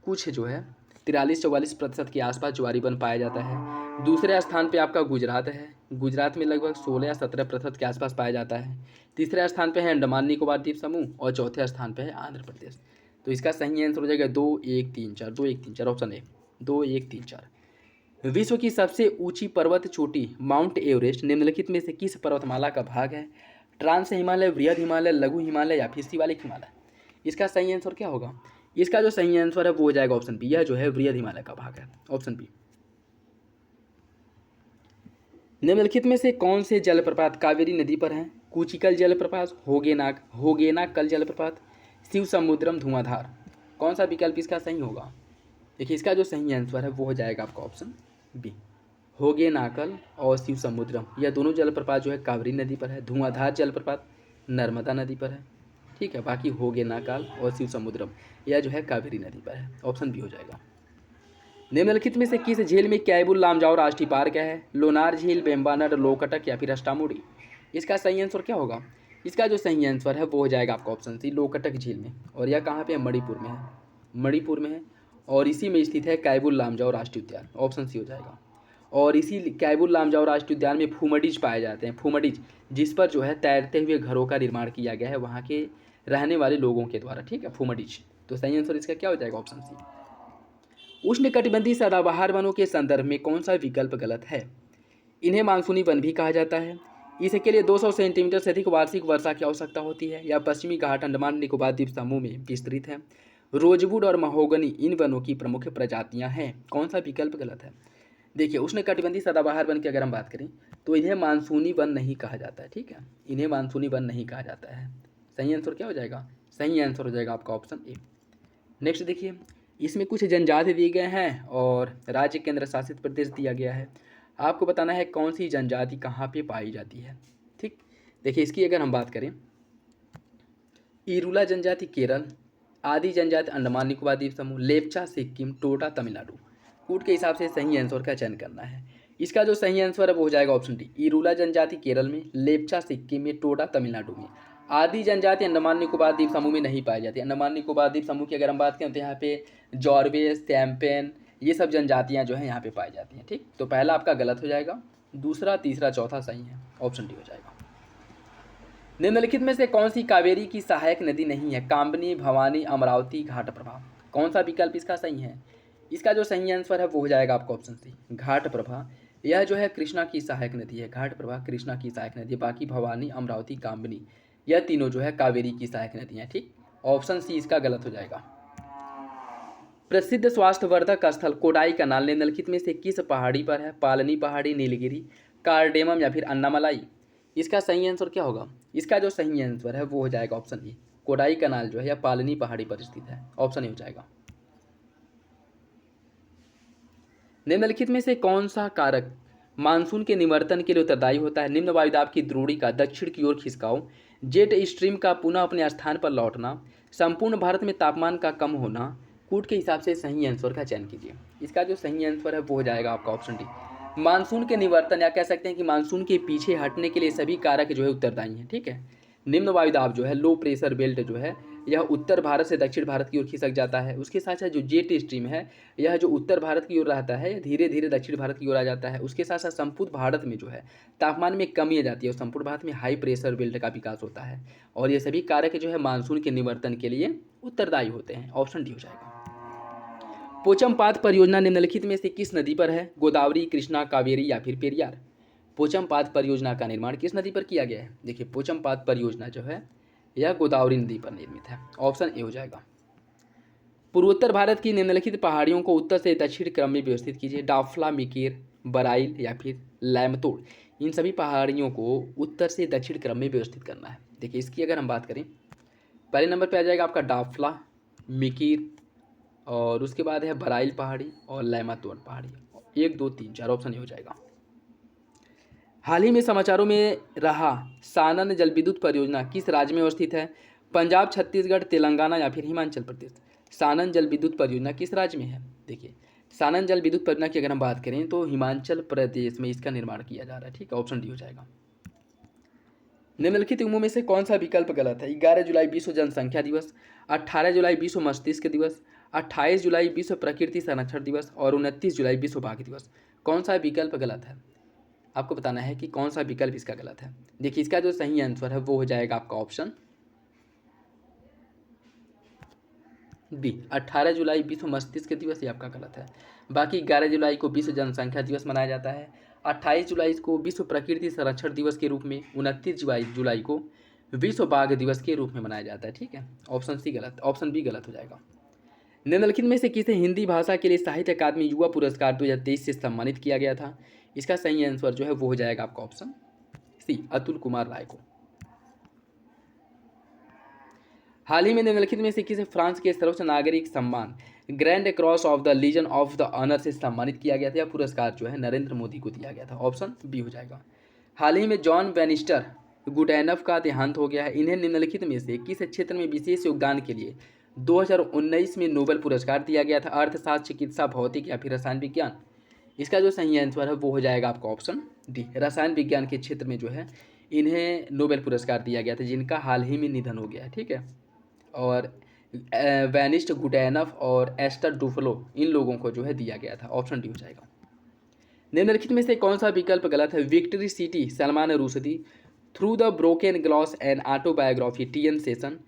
कुछ जो है 43-44% के आसपास ज्वारी वन पाया जाता है। दूसरे स्थान पे आपका गुजरात है। गुजरात में लगभग 16 या 17% के आसपास पाया जाता है। तीसरे स्थान पे है अंडमान निकोबार द्वीप समूह और चौथे स्थान पे है आंध्र प्रदेश। तो इसका सही आंसर हो जाएगा 2 1 3 4, 2 1 3 4, ऑप्शन ए 2 1 3 4। विश्व की सबसे ऊंची पर्वत चोटी माउंट एवरेस्ट निम्नलिखित में से किस पर्वतमाला का भाग है? ट्रांस हिमालय, वृहद हिमालय, लघु हिमालय या फिर शिवालिक हिमालय। इसका सही आंसर क्या होगा? इसका जो सही आंसर है वो हो जाएगा ऑप्शन बी, यह जो है वृहद हिमालय का भाग है। Option B. निम्नलिखित में से कौन से जलप्रपात कावेरी नदी पर हैं? कुचिकल जलप्रपात, होगेनाकल जलप्रपात, शिव समुद्रम, धुआंधार। कौन सा विकल्प इसका सही होगा? देखिए इसका जो सही आंसर है वो हो जाएगा आपका ऑप्शन बी, होगेनाकल और शिव समुद्रम। यह दोनों जलप्रपात जो है कावेरी नदी पर है। धुआंधार जलप्रपात नर्मदा नदी पर है। ठीक है। बाकी होगे नाकाल और शिव समुद्रम, यह जो है कावेरी नदी पर है। ऑप्शन बी हो जाएगा। निम्नलिखित में से किस झील में कैबुल लामजाओ राष्ट्रीय पार्क है? लोनार झील, बेम्बानर, लोकटक या फिर अष्टामुड़ी? इसका सही आंसर क्या होगा? इसका जो सही आंसर है वो हो जाएगा आपका ऑप्शन सी, लोकटक झील में। और यह कहाँ पे है? मणिपुर में है। मणिपुर में है और इसी में स्थित है कैबुल लामजाओ राष्ट्रीय उद्यान। ऑप्शन सी हो जाएगा। और इसी कैबुल लामजाओ राष्ट्रीय उद्यान में फूमडीज पाए जाते हैं। फूमडीज, जिस पर जो है तैरते हुए घरों का निर्माण किया गया है वहाँ के रहने वाले लोगों के द्वारा। ठीक है, फूमडीज। तो सही आंसर इसका क्या हो जाएगा? Option C. उष्णकटिबंधीय सदाबहार वनों के संदर्भ में कौन सा विकल्प गलत है? इन्हें मानसूनी वन भी कहा जाता है। इसके लिए 200 सेंटीमीटर से अधिक वार्षिक वर्षा की आवश्यकता होती है। या पश्चिमी घाट अंडमान निकोबार द्वीप समूह में विस्तृत है। रोजवुड और महोगनी इन वनों की प्रमुख प्रजातियां हैं। कौन सा विकल्प गलत है? देखिए, उष्णकटिबंधीय सदाबहार वन की अगर हम बात करें तो इन्हें मानसूनी वन नहीं कहा जाता है। ठीक है, इन्हें मानसूनी वन नहीं कहा जाता है। सही आंसर क्या हो जाएगा? सही आंसर हो जाएगा आपका ऑप्शन ए। नेक्स्ट देखिए, इसमें कुछ जनजाति दिए गए हैं और राज्य केंद्र शासित प्रदेश दिया गया है। आपको बताना है कौन सी जनजाति कहाँ पे पाई जाती है। ठीक, देखिए इसकी अगर हम बात करें, इरुला जनजाति केरल, आदि जनजाति अंडमान निकोबार द्वीप समूह, लेप्चा सिक्किम, टोटा तमिलनाडु। कूट के हिसाब से सही आंसर का चयन करना है। इसका जो सही आंसर है वो हो जाएगा ऑप्शन डी, इरुला जनजाति केरल में, लेप्चा सिक्किम में, टोटा तमिलनाडु में। आदि जनजाति अंडमान निकोबार द्वीप समूह में नहीं पाई जाती। अंडमान निकोबार द्वीप समूह की अगर हम बात करें तो यहाँ पे जॉर्वेस, सैम्पेन, ये सब जनजातियाँ जो हैं यहाँ पे पाई जाती हैं। ठीक, तो पहला आपका गलत हो जाएगा, दूसरा, तीसरा, चौथा सही है। ऑप्शन डी हो जाएगा। निम्नलिखित में से कौन सी कावेरी की सहायक नदी नहीं है? कामनी, भवानी, अमरावती, घाटप्रभा। कौन सा विकल्प इसका सही है? इसका जो सही आंसर है वो हो जाएगा आपका ऑप्शन सी, घाटप्रभा। यह जो है कृष्णा की सहायक नदी है। घाटप्रभा कृष्णा की सहायक नदी है। बाकी भवानी, अमरावती, कामनी, यह तीनों जो है कावेरी की सहायक नदी हैं। ठीक, ऑप्शन सी इसका गलत हो जाएगा। प्रसिद्ध स्वास्थ्यवर्धक स्थल कोडाई कनाल निम्नलिखित में से किस पहाड़ी पर है? पालनी पहाड़ी, नीलगिरी, कार्डेमम या फिर अन्नामलाई? इसका सही आंसर क्या होगा? इसका जो सही आंसर है वो हो जाएगा ऑप्शन ए, कोडाई कनाल जो है या पालनी पहाड़ी पर स्थित है। ऑप्शन ए हो जाएगा। निम्नलिखित में से कौन सा कारक मानसून के निवर्तन के लिए उत्तरदायी होता है? निम्न वायुदाब की द्रोणी का दक्षिण की ओर खिसकाव, जेट स्ट्रीम का पुनः अपने स्थान पर लौटना, संपूर्ण भारत में तापमान का कम होना। कूट के हिसाब से सही आंसर का चयन कीजिए। इसका जो सही आंसर है वो हो जाएगा आपका ऑप्शन डी, मानसून के निवर्तन, या कह सकते हैं कि मानसून के पीछे हटने के लिए सभी कारक जो है उत्तरदायी हैं। ठीक है, निम्न वायुदाब जो है, लो प्रेशर बेल्ट जो है, यह उत्तर भारत से दक्षिण भारत की ओर खिसक जाता है। उसके साथ साथ जो जेट स्ट्रीम है, यह जो उत्तर भारत की ओर रहता है धीरे धीरे दक्षिण भारत की ओर आ जाता है। उसके साथ साथ संपूर्ण भारत में जो है तापमान में कमी आ जाती है और संपूर्ण भारत में हाई प्रेशर बेल्ट का विकास होता है। और ये सभी कारक जो है मानसून के निवर्तन के लिए उत्तरदायी होते हैं। ऑप्शन डी हो जाएगा। पोचमपात परियोजना निम्नलिखित में से किस नदी पर है? गोदावरी, कृष्णा, कावेरी या फिर पेरियार? पोचमपात परियोजना का निर्माण किस नदी पर किया गया है? देखिए, पोचमपात परियोजना जो है यह गोदावरी नदी पर निर्मित है। ऑप्शन ए हो जाएगा। पूर्वोत्तर भारत की निम्नलिखित पहाड़ियों को उत्तर से दक्षिण क्रम में व्यवस्थित कीजिए। डाफला, मिकेर, बराइल या फिर लैमतोड़। इन सभी पहाड़ियों को उत्तर से दक्षिण क्रम में व्यवस्थित करना है। देखिए, इसकी अगर हम बात करें, पहले नंबर पर आ जाएगा आपका डाफला, मिकीर, और उसके बाद है बराइल पहाड़ी और लैमातोड़ पहाड़ी। 1, 2, 3, 4 ऑप्शन ये हो जाएगा। हाल ही में समाचारों में रहा सानन जल विद्युत परियोजना किस राज्य में अवस्थित है? पंजाब, छत्तीसगढ़, तेलंगाना या फिर हिमाचल प्रदेश? सानन जल विद्युत परियोजना किस राज्य में है? देखिए, सानन जल विद्युत परियोजना की अगर हम बात करें तो हिमाचल प्रदेश में इसका निर्माण किया जा रहा है। ठीक है, ऑप्शन डी हो जाएगा। निम्नलिखित उम्मों में से कौन सा विकल्प गलत है? 11 जुलाई विश्व जनसंख्या दिवस, 18 जुलाई विश्व मस्तिष्क दिवस, 28 जुलाई विश्व प्रकृति संरक्षण दिवस और 29 जुलाई विश्व बाघ दिवस। कौन सा विकल्प गलत है? आपको बताना है कि कौन सा विकल्प इसका गलत है। देखिए, इसका जो सही आंसर है वो हो जाएगा आपका ऑप्शन बी, 18 जुलाई विश्व मस्तिष्क दिवस। ये आपका गलत है। बाकी 11 जुलाई को विश्व जनसंख्या दिवस मनाया जाता है, 28 जुलाई को विश्व प्रकृति संरक्षण दिवस के रूप में, 29 जुलाई को विश्व बाघ दिवस के रूप में मनाया जाता है। ठीक है, ऑप्शन सी गलत, ऑप्शन बी गलत हो जाएगा। निम्नलिखित में से किसे हिंदी भाषा के लिए साहित्य अकादमी युवा पुरस्कार 2023 से सम्मानित किया गया था? इसका सही आंसर जो है वो हो जाएगा आपका ऑप्शन सी, अतुल कुमार राय को। हाल ही में निम्नलिखित में से किसे फ्रांस के सर्वोच्च नागरिक सम्मान grand cross of the legion of the honour से सम्मानित किया गया था? यह पुरस्कार जो है नरेंद्र मोदी को दिया गया था। ऑप्शन बी हो जाएगा। हाल ही में जॉन बैनिस्टर गुटैनफ का देहांत हो गया है। इन्हें निम्नलिखित में से किस क्षेत्र में विशेष योगदान के लिए 2019 में नोबेल पुरस्कार दिया गया था? अर्थशास्त्र, चिकित्सा, भौतिक या फिर रसायन विज्ञान? इसका जो सही आंसर है वो हो जाएगा आपका ऑप्शन डी, रसायन विज्ञान के क्षेत्र में जो है इन्हें नोबेल पुरस्कार दिया गया था, जिनका हाल ही में निधन हो गया है। ठीक है, और वैनिस्ट गुटैनफ और एस्टर डुफ्लो इन लोगों को जो है दिया गया था। ऑप्शन डी हो जाएगा। निम्नलिखित में से कौन सा विकल्प गलत है? Victory city Salman Rushdie, through the broken glass and autobiography T N. Seshan,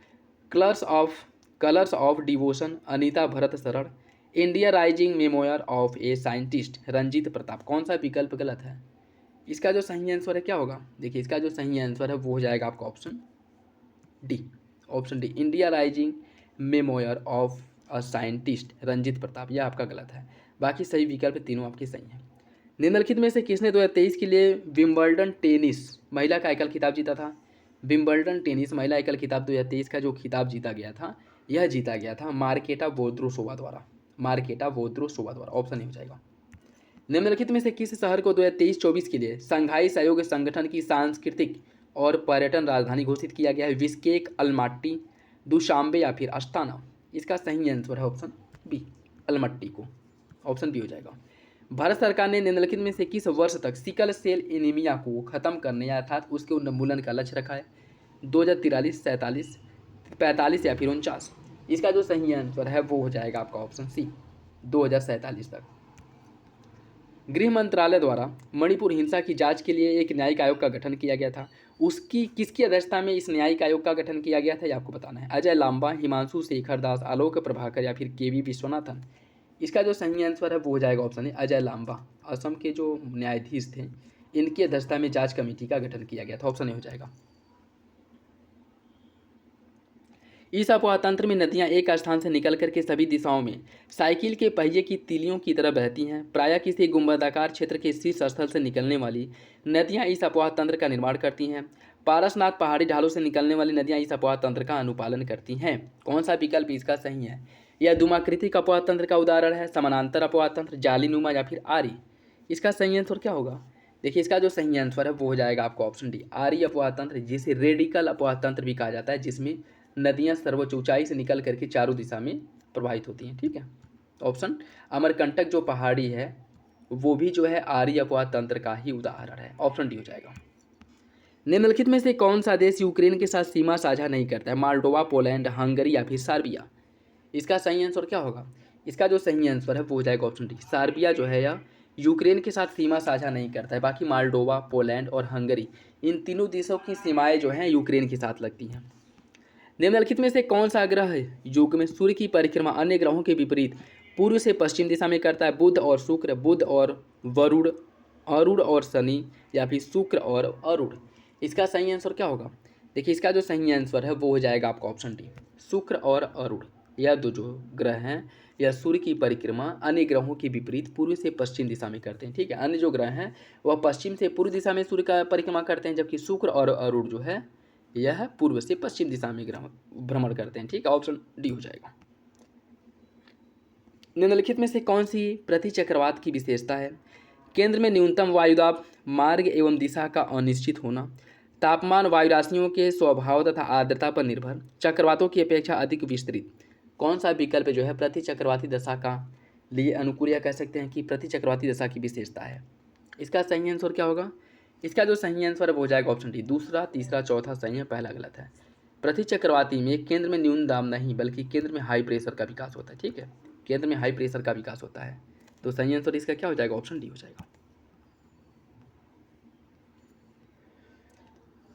colours of devotion Anita Bharat Sharan, India rising memoir of a scientist Ranjit Pratap. कौन सा विकल्प गलत है? इसका जो सही आंसर है क्या होगा? देखिए इसका जो सही आंसर है वो हो जाएगा आपका option D, option D, India rising memoir of a scientist Ranjit Pratap, यह आपका गलत है। बाकी सही विकल्प तीनों आपके सही हैं। निम्नलिखित में से किसने 2023 के लिए विंबलडन टेनिस महिला का एकल खिताब जीता था? विंबलडन टेनिस महिला एकल खिताब 2023 का जो खिताब जीता गया था, यह जीता गया था मार्केटा वोद्रोसोवा द्वारा, मार्केटा वोद्रोसोवा द्वारा। ऑप्शन नहीं हो जाएगा। निम्नलिखित में से किस शहर को 2023-24 के लिए संघाई सहयोग संगठन की सांस्कृतिक और पर्यटन राजधानी घोषित किया गया है? बिश्केक, अलमाटी, दुशांबे या फिर अस्ताना? इसका सही आंसर है ऑप्शन बी, अलमट्टी को। ऑप्शन बी हो जाएगा। भारत सरकार ने निम्नलिखित में से किस वर्ष तक सिकल सेल एनीमिया को खत्म करने अर्थात उसके उन्मूलन का लक्ष्य रखा है? 2043, 47, 45 या फिर 49? इसका जो सही आंसर है वो हो जाएगा आपका ऑप्शन सी, 2047 तक। गृह मंत्रालय द्वारा मणिपुर हिंसा की जांच के लिए एक न्यायिक आयोग का गठन किया गया था। उसकी किसकी अध्यक्षता में इस न्यायिक आयोग का गठन किया गया था, ये आपको बताना है। अजय लांबा, हिमांशु शेखर दास, आलोक प्रभाकर या फिर के.वी. विश्वनाथन? इसका जो सही आंसर है वो हो जाएगा ऑप्शन है अजय लांबा। असम के जो न्यायाधीश थे इनकी अध्यक्षता में जांच कमेटी का गठन किया गया था। ऑप्शन ए हो जाएगा। इस अपवाहतंत्र में नदियां एक स्थान से निकल करके सभी दिशाओं में साइकिल के पहिए की तीलियों की तरह बहती हैं। प्रायः किसी गुंबदाकार क्षेत्र के शीर्ष स्थल से निकलने वाली नदियां इस अपवाहतंत्र का निर्माण करती हैं। पारसनाथ पहाड़ी ढालों से निकलने वाली नदियां इस अपवाहतंत्र का अनुपालन करती हैं। कौन सा विकल्प इसका सही है? यह धूमाकृतिक अपवाहतंत्र का उदाहरण है, समानांतर अपवाहतंत्र, जालीनुमा या फिर आरी? इसका सही आंसर क्या होगा? देखिए इसका जो सही आंसर है वो हो जाएगा आपका ऑप्शन डी, आरी अपवाहतंत्र, जिसे रेडिकल अपवाहतंत्र भी कहा जाता है, जिसमें नदियां सर्वोच्च ऊंचाई से निकल करके चारों दिशा में प्रवाहित होती हैं। ठीक है, ऑप्शन अमरकंटक जो पहाड़ी है वो भी जो है आरी अपवाहतंत्र का ही उदाहरण है। ऑप्शन डी हो जाएगा। निम्नलिखित में से कौन सा देश यूक्रेन के साथ सीमा साझा नहीं करता है? माल्डोवा, पोलैंड, हंगरी या फिर सर्बिया? इसका सही आंसर क्या होगा? इसका जो सही आंसर है वो हो जाएगा ऑप्शन डी, सर्बिया जो है यह यूक्रेन के साथ सीमा साझा नहीं करता है। बाकी माल्डोवा, पोलैंड और हंगरी इन तीनों देशों की सीमाएं जो हैं यूक्रेन के साथ लगती हैं। निम्नलिखित में से कौन सा ग्रह युग में सूर्य की परिक्रमा अन्य ग्रहों के विपरीत पूर्व से पश्चिम दिशा में करता है? बुध और शुक्र, बुध और वरुण, अरुण और शनि या फिर शुक्र और अरुण? इसका सही आंसर क्या होगा? देखिए इसका जो सही आंसर है वो हो जाएगा आपका ऑप्शन डी, शुक्र और अरुण। यह दो जो ग्रह हैं यह सूर्य की परिक्रमा अन्य ग्रहों के विपरीत पूर्व से पश्चिम दिशा में करते हैं। ठीक है, अन्य जो ग्रह हैं वह पश्चिम से पूर्व दिशा में सूर्य का परिक्रमा करते हैं, जबकि शुक्र और अरुण जो है यह पूर्व से पश्चिम दिशा में भ्रमण करते हैं। ठीक है, ऑप्शन डी हो जाएगा। निम्नलिखित में से कौन सी प्रतिचक्रवात की विशेषता है? केंद्र में न्यूनतम वायुदाब, मार्ग एवं दिशा का अनिश्चित होना, तापमान, वायु राशियों के स्वभाव तथा आर्द्रता पर निर्भर, चक्रवातों की अपेक्षा अधिक विस्तृत? कौन सा विकल्प जो है प्रतिचक्रवाती दशा का लिए अनुकूल या कह सकते हैं कि प्रतिचक्रवाती दशा की विशेषता है? इसका सही आंसर क्या होगा? इसका जो सही आंसर है वो हो जाएगा ऑप्शन डी, दूसरा, तीसरा, चौथा सही है, पहला गलत है। प्रतिचक्रवाती में केंद्र में न्यून दाब नहीं बल्कि केंद्र में हाई प्रेशर का विकास होता है। ठीक है, केंद्र में हाई प्रेशर का विकास होता है, तो सही आंसर इसका क्या हो जाएगा? ऑप्शन डी हो जाएगा।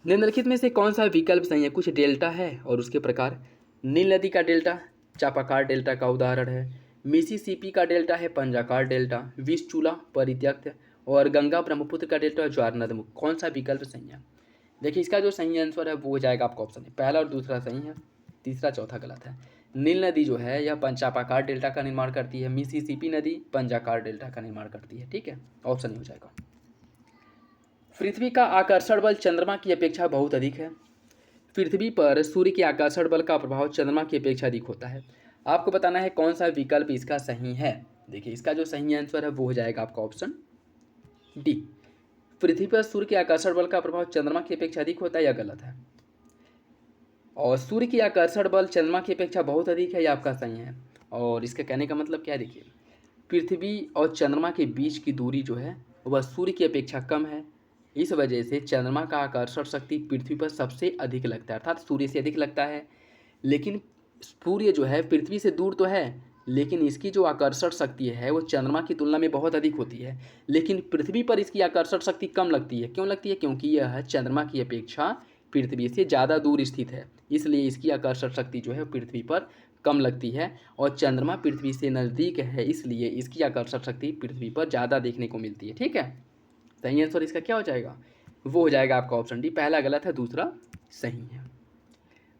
निम्नलिखित में से कौन सा विकल्प सही है? कुछ डेल्टा है और उसके प्रकार। नील नदी का डेल्टा चापाकार डेल्टा का उदाहरण है, मिसिसिपी का डेल्टा है पंजाकार डेल्टा, विस्चूला परित्यक्त और गंगा ब्रह्मपुत्र का डेल्टा ज्वार नदमुख। कौन सा विकल्प सही है? देखिए इसका जो सही आंसर है वो हो जाएगा आपका ऑप्शन है, पहला और दूसरा सही है, तीसरा चौथा गलत है। नील नदी जो है यह पंचापाकार डेल्टा का निर्माण करती है, मिसिसिपी नदी पंजाकार डेल्टा का निर्माण करती है। ठीक है, ऑप्शन ही हो जाएगा। पृथ्वी का आकर्षण बल चंद्रमा की अपेक्षा बहुत अधिक है। पृथ्वी पर सूर्य के आकर्षण बल का प्रभाव चंद्रमा की अपेक्षा अधिक होता है। आपको बताना है कौन सा विकल्प इसका सही है। देखिए इसका जो सही आंसर है वो हो जाएगा आपका ऑप्शन डी, पृथ्वी पर सूर्य के आकर्षण बल का प्रभाव चंद्रमा की अपेक्षा अधिक होता है या गलत है? और सूर्य की आकर्षण बल चंद्रमा की अपेक्षा बहुत अधिक है, यह आपका सही है। और इसका कहने का मतलब क्या है, देखिए पृथ्वी और चंद्रमा के बीच की दूरी जो है वह सूर्य की अपेक्षा कम है। इस वजह से चंद्रमा का आकर्षण शक्ति पृथ्वी पर सबसे अधिक लगता है, अर्थात सूर्य से अधिक लगता है। लेकिन सूर्य जो है पृथ्वी से दूर तो है, लेकिन इसकी जो आकर्षण शक्ति है वो चंद्रमा की तुलना में बहुत अधिक होती है। लेकिन पृथ्वी पर इसकी आकर्षण शक्ति कम लगती है। क्यों लगती है? क्योंकि यह चंद्रमा की अपेक्षा पृथ्वी से ज़्यादा दूर स्थित है, इसलिए इसकी आकर्षण शक्ति जो है पृथ्वी पर कम लगती है। और चंद्रमा पृथ्वी से नज़दीक है, इसलिए इसकी आकर्षण शक्ति पृथ्वी पर ज़्यादा देखने को मिलती है। ठीक है, सही आंसर इसका क्या हो जाएगा? वो हो जाएगा आपका ऑप्शन डी, पहला गलत है, दूसरा सही है।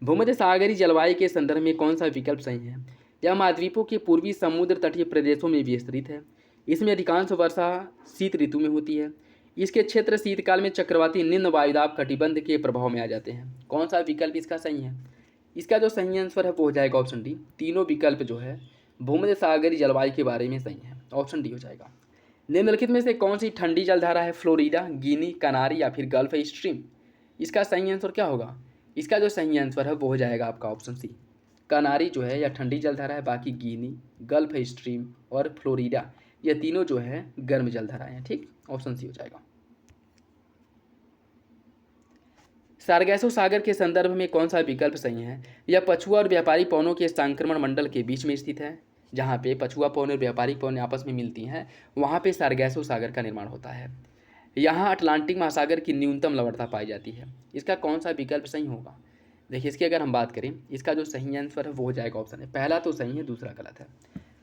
भूमध्य सागरीय जलवायु के संदर्भ में कौन सा विकल्प सही है? यह महाद्वीपों के पूर्वी समुद्र तटीय प्रदेशों में विस्तृत है। इसमें अधिकांश वर्षा शीत ऋतु में होती है। इसके क्षेत्र शीतकाल में चक्रवाती निम्न वायुदाब कटिबंध के प्रभाव में आ जाते हैं। कौन सा विकल्प इसका सही है? इसका जो सही आंसर है वो हो जाएगा ऑप्शन डी। तीनों विकल्प जो है भूमध्य सागरीय जलवायु के बारे में सही है, ऑप्शन डी हो जाएगा। निम्नलिखित में से कौन सी ठंडी जलधारा है? फ्लोरिडा, गिनी, कनारी या फिर गल्फ स्ट्रीम? इसका सही आंसर क्या होगा? इसका जो सही आंसर है वो हो जाएगा आपका ऑप्शन सी। कनारी जो है यह ठंडी जलधारा है, बाकी गिनी, गल्फ स्ट्रीम और फ्लोरिडा ये तीनों जो है गर्म जलधाराएं हैं। ठीक, ऑप्शन सी हो जाएगा। सारगैसो सागर के संदर्भ में कौन सा विकल्प सही है? यह पछुआ और व्यापारी पवनों के संक्रमण मंडल के बीच में स्थित है। जहाँ पे पछुआ पवन और व्यापारी पवन आपस में मिलती हैं वहाँ पे सारगैसो सागर का निर्माण होता है। यहाँ अटलांटिक महासागर की न्यूनतम लवणता पाई जाती है। इसका कौन सा विकल्प सही होगा? देखिए इसकी अगर हम बात करें, इसका जो सही आंसर है वो हो जाएगा ऑप्शन है, पहला तो सही है, दूसरा गलत है।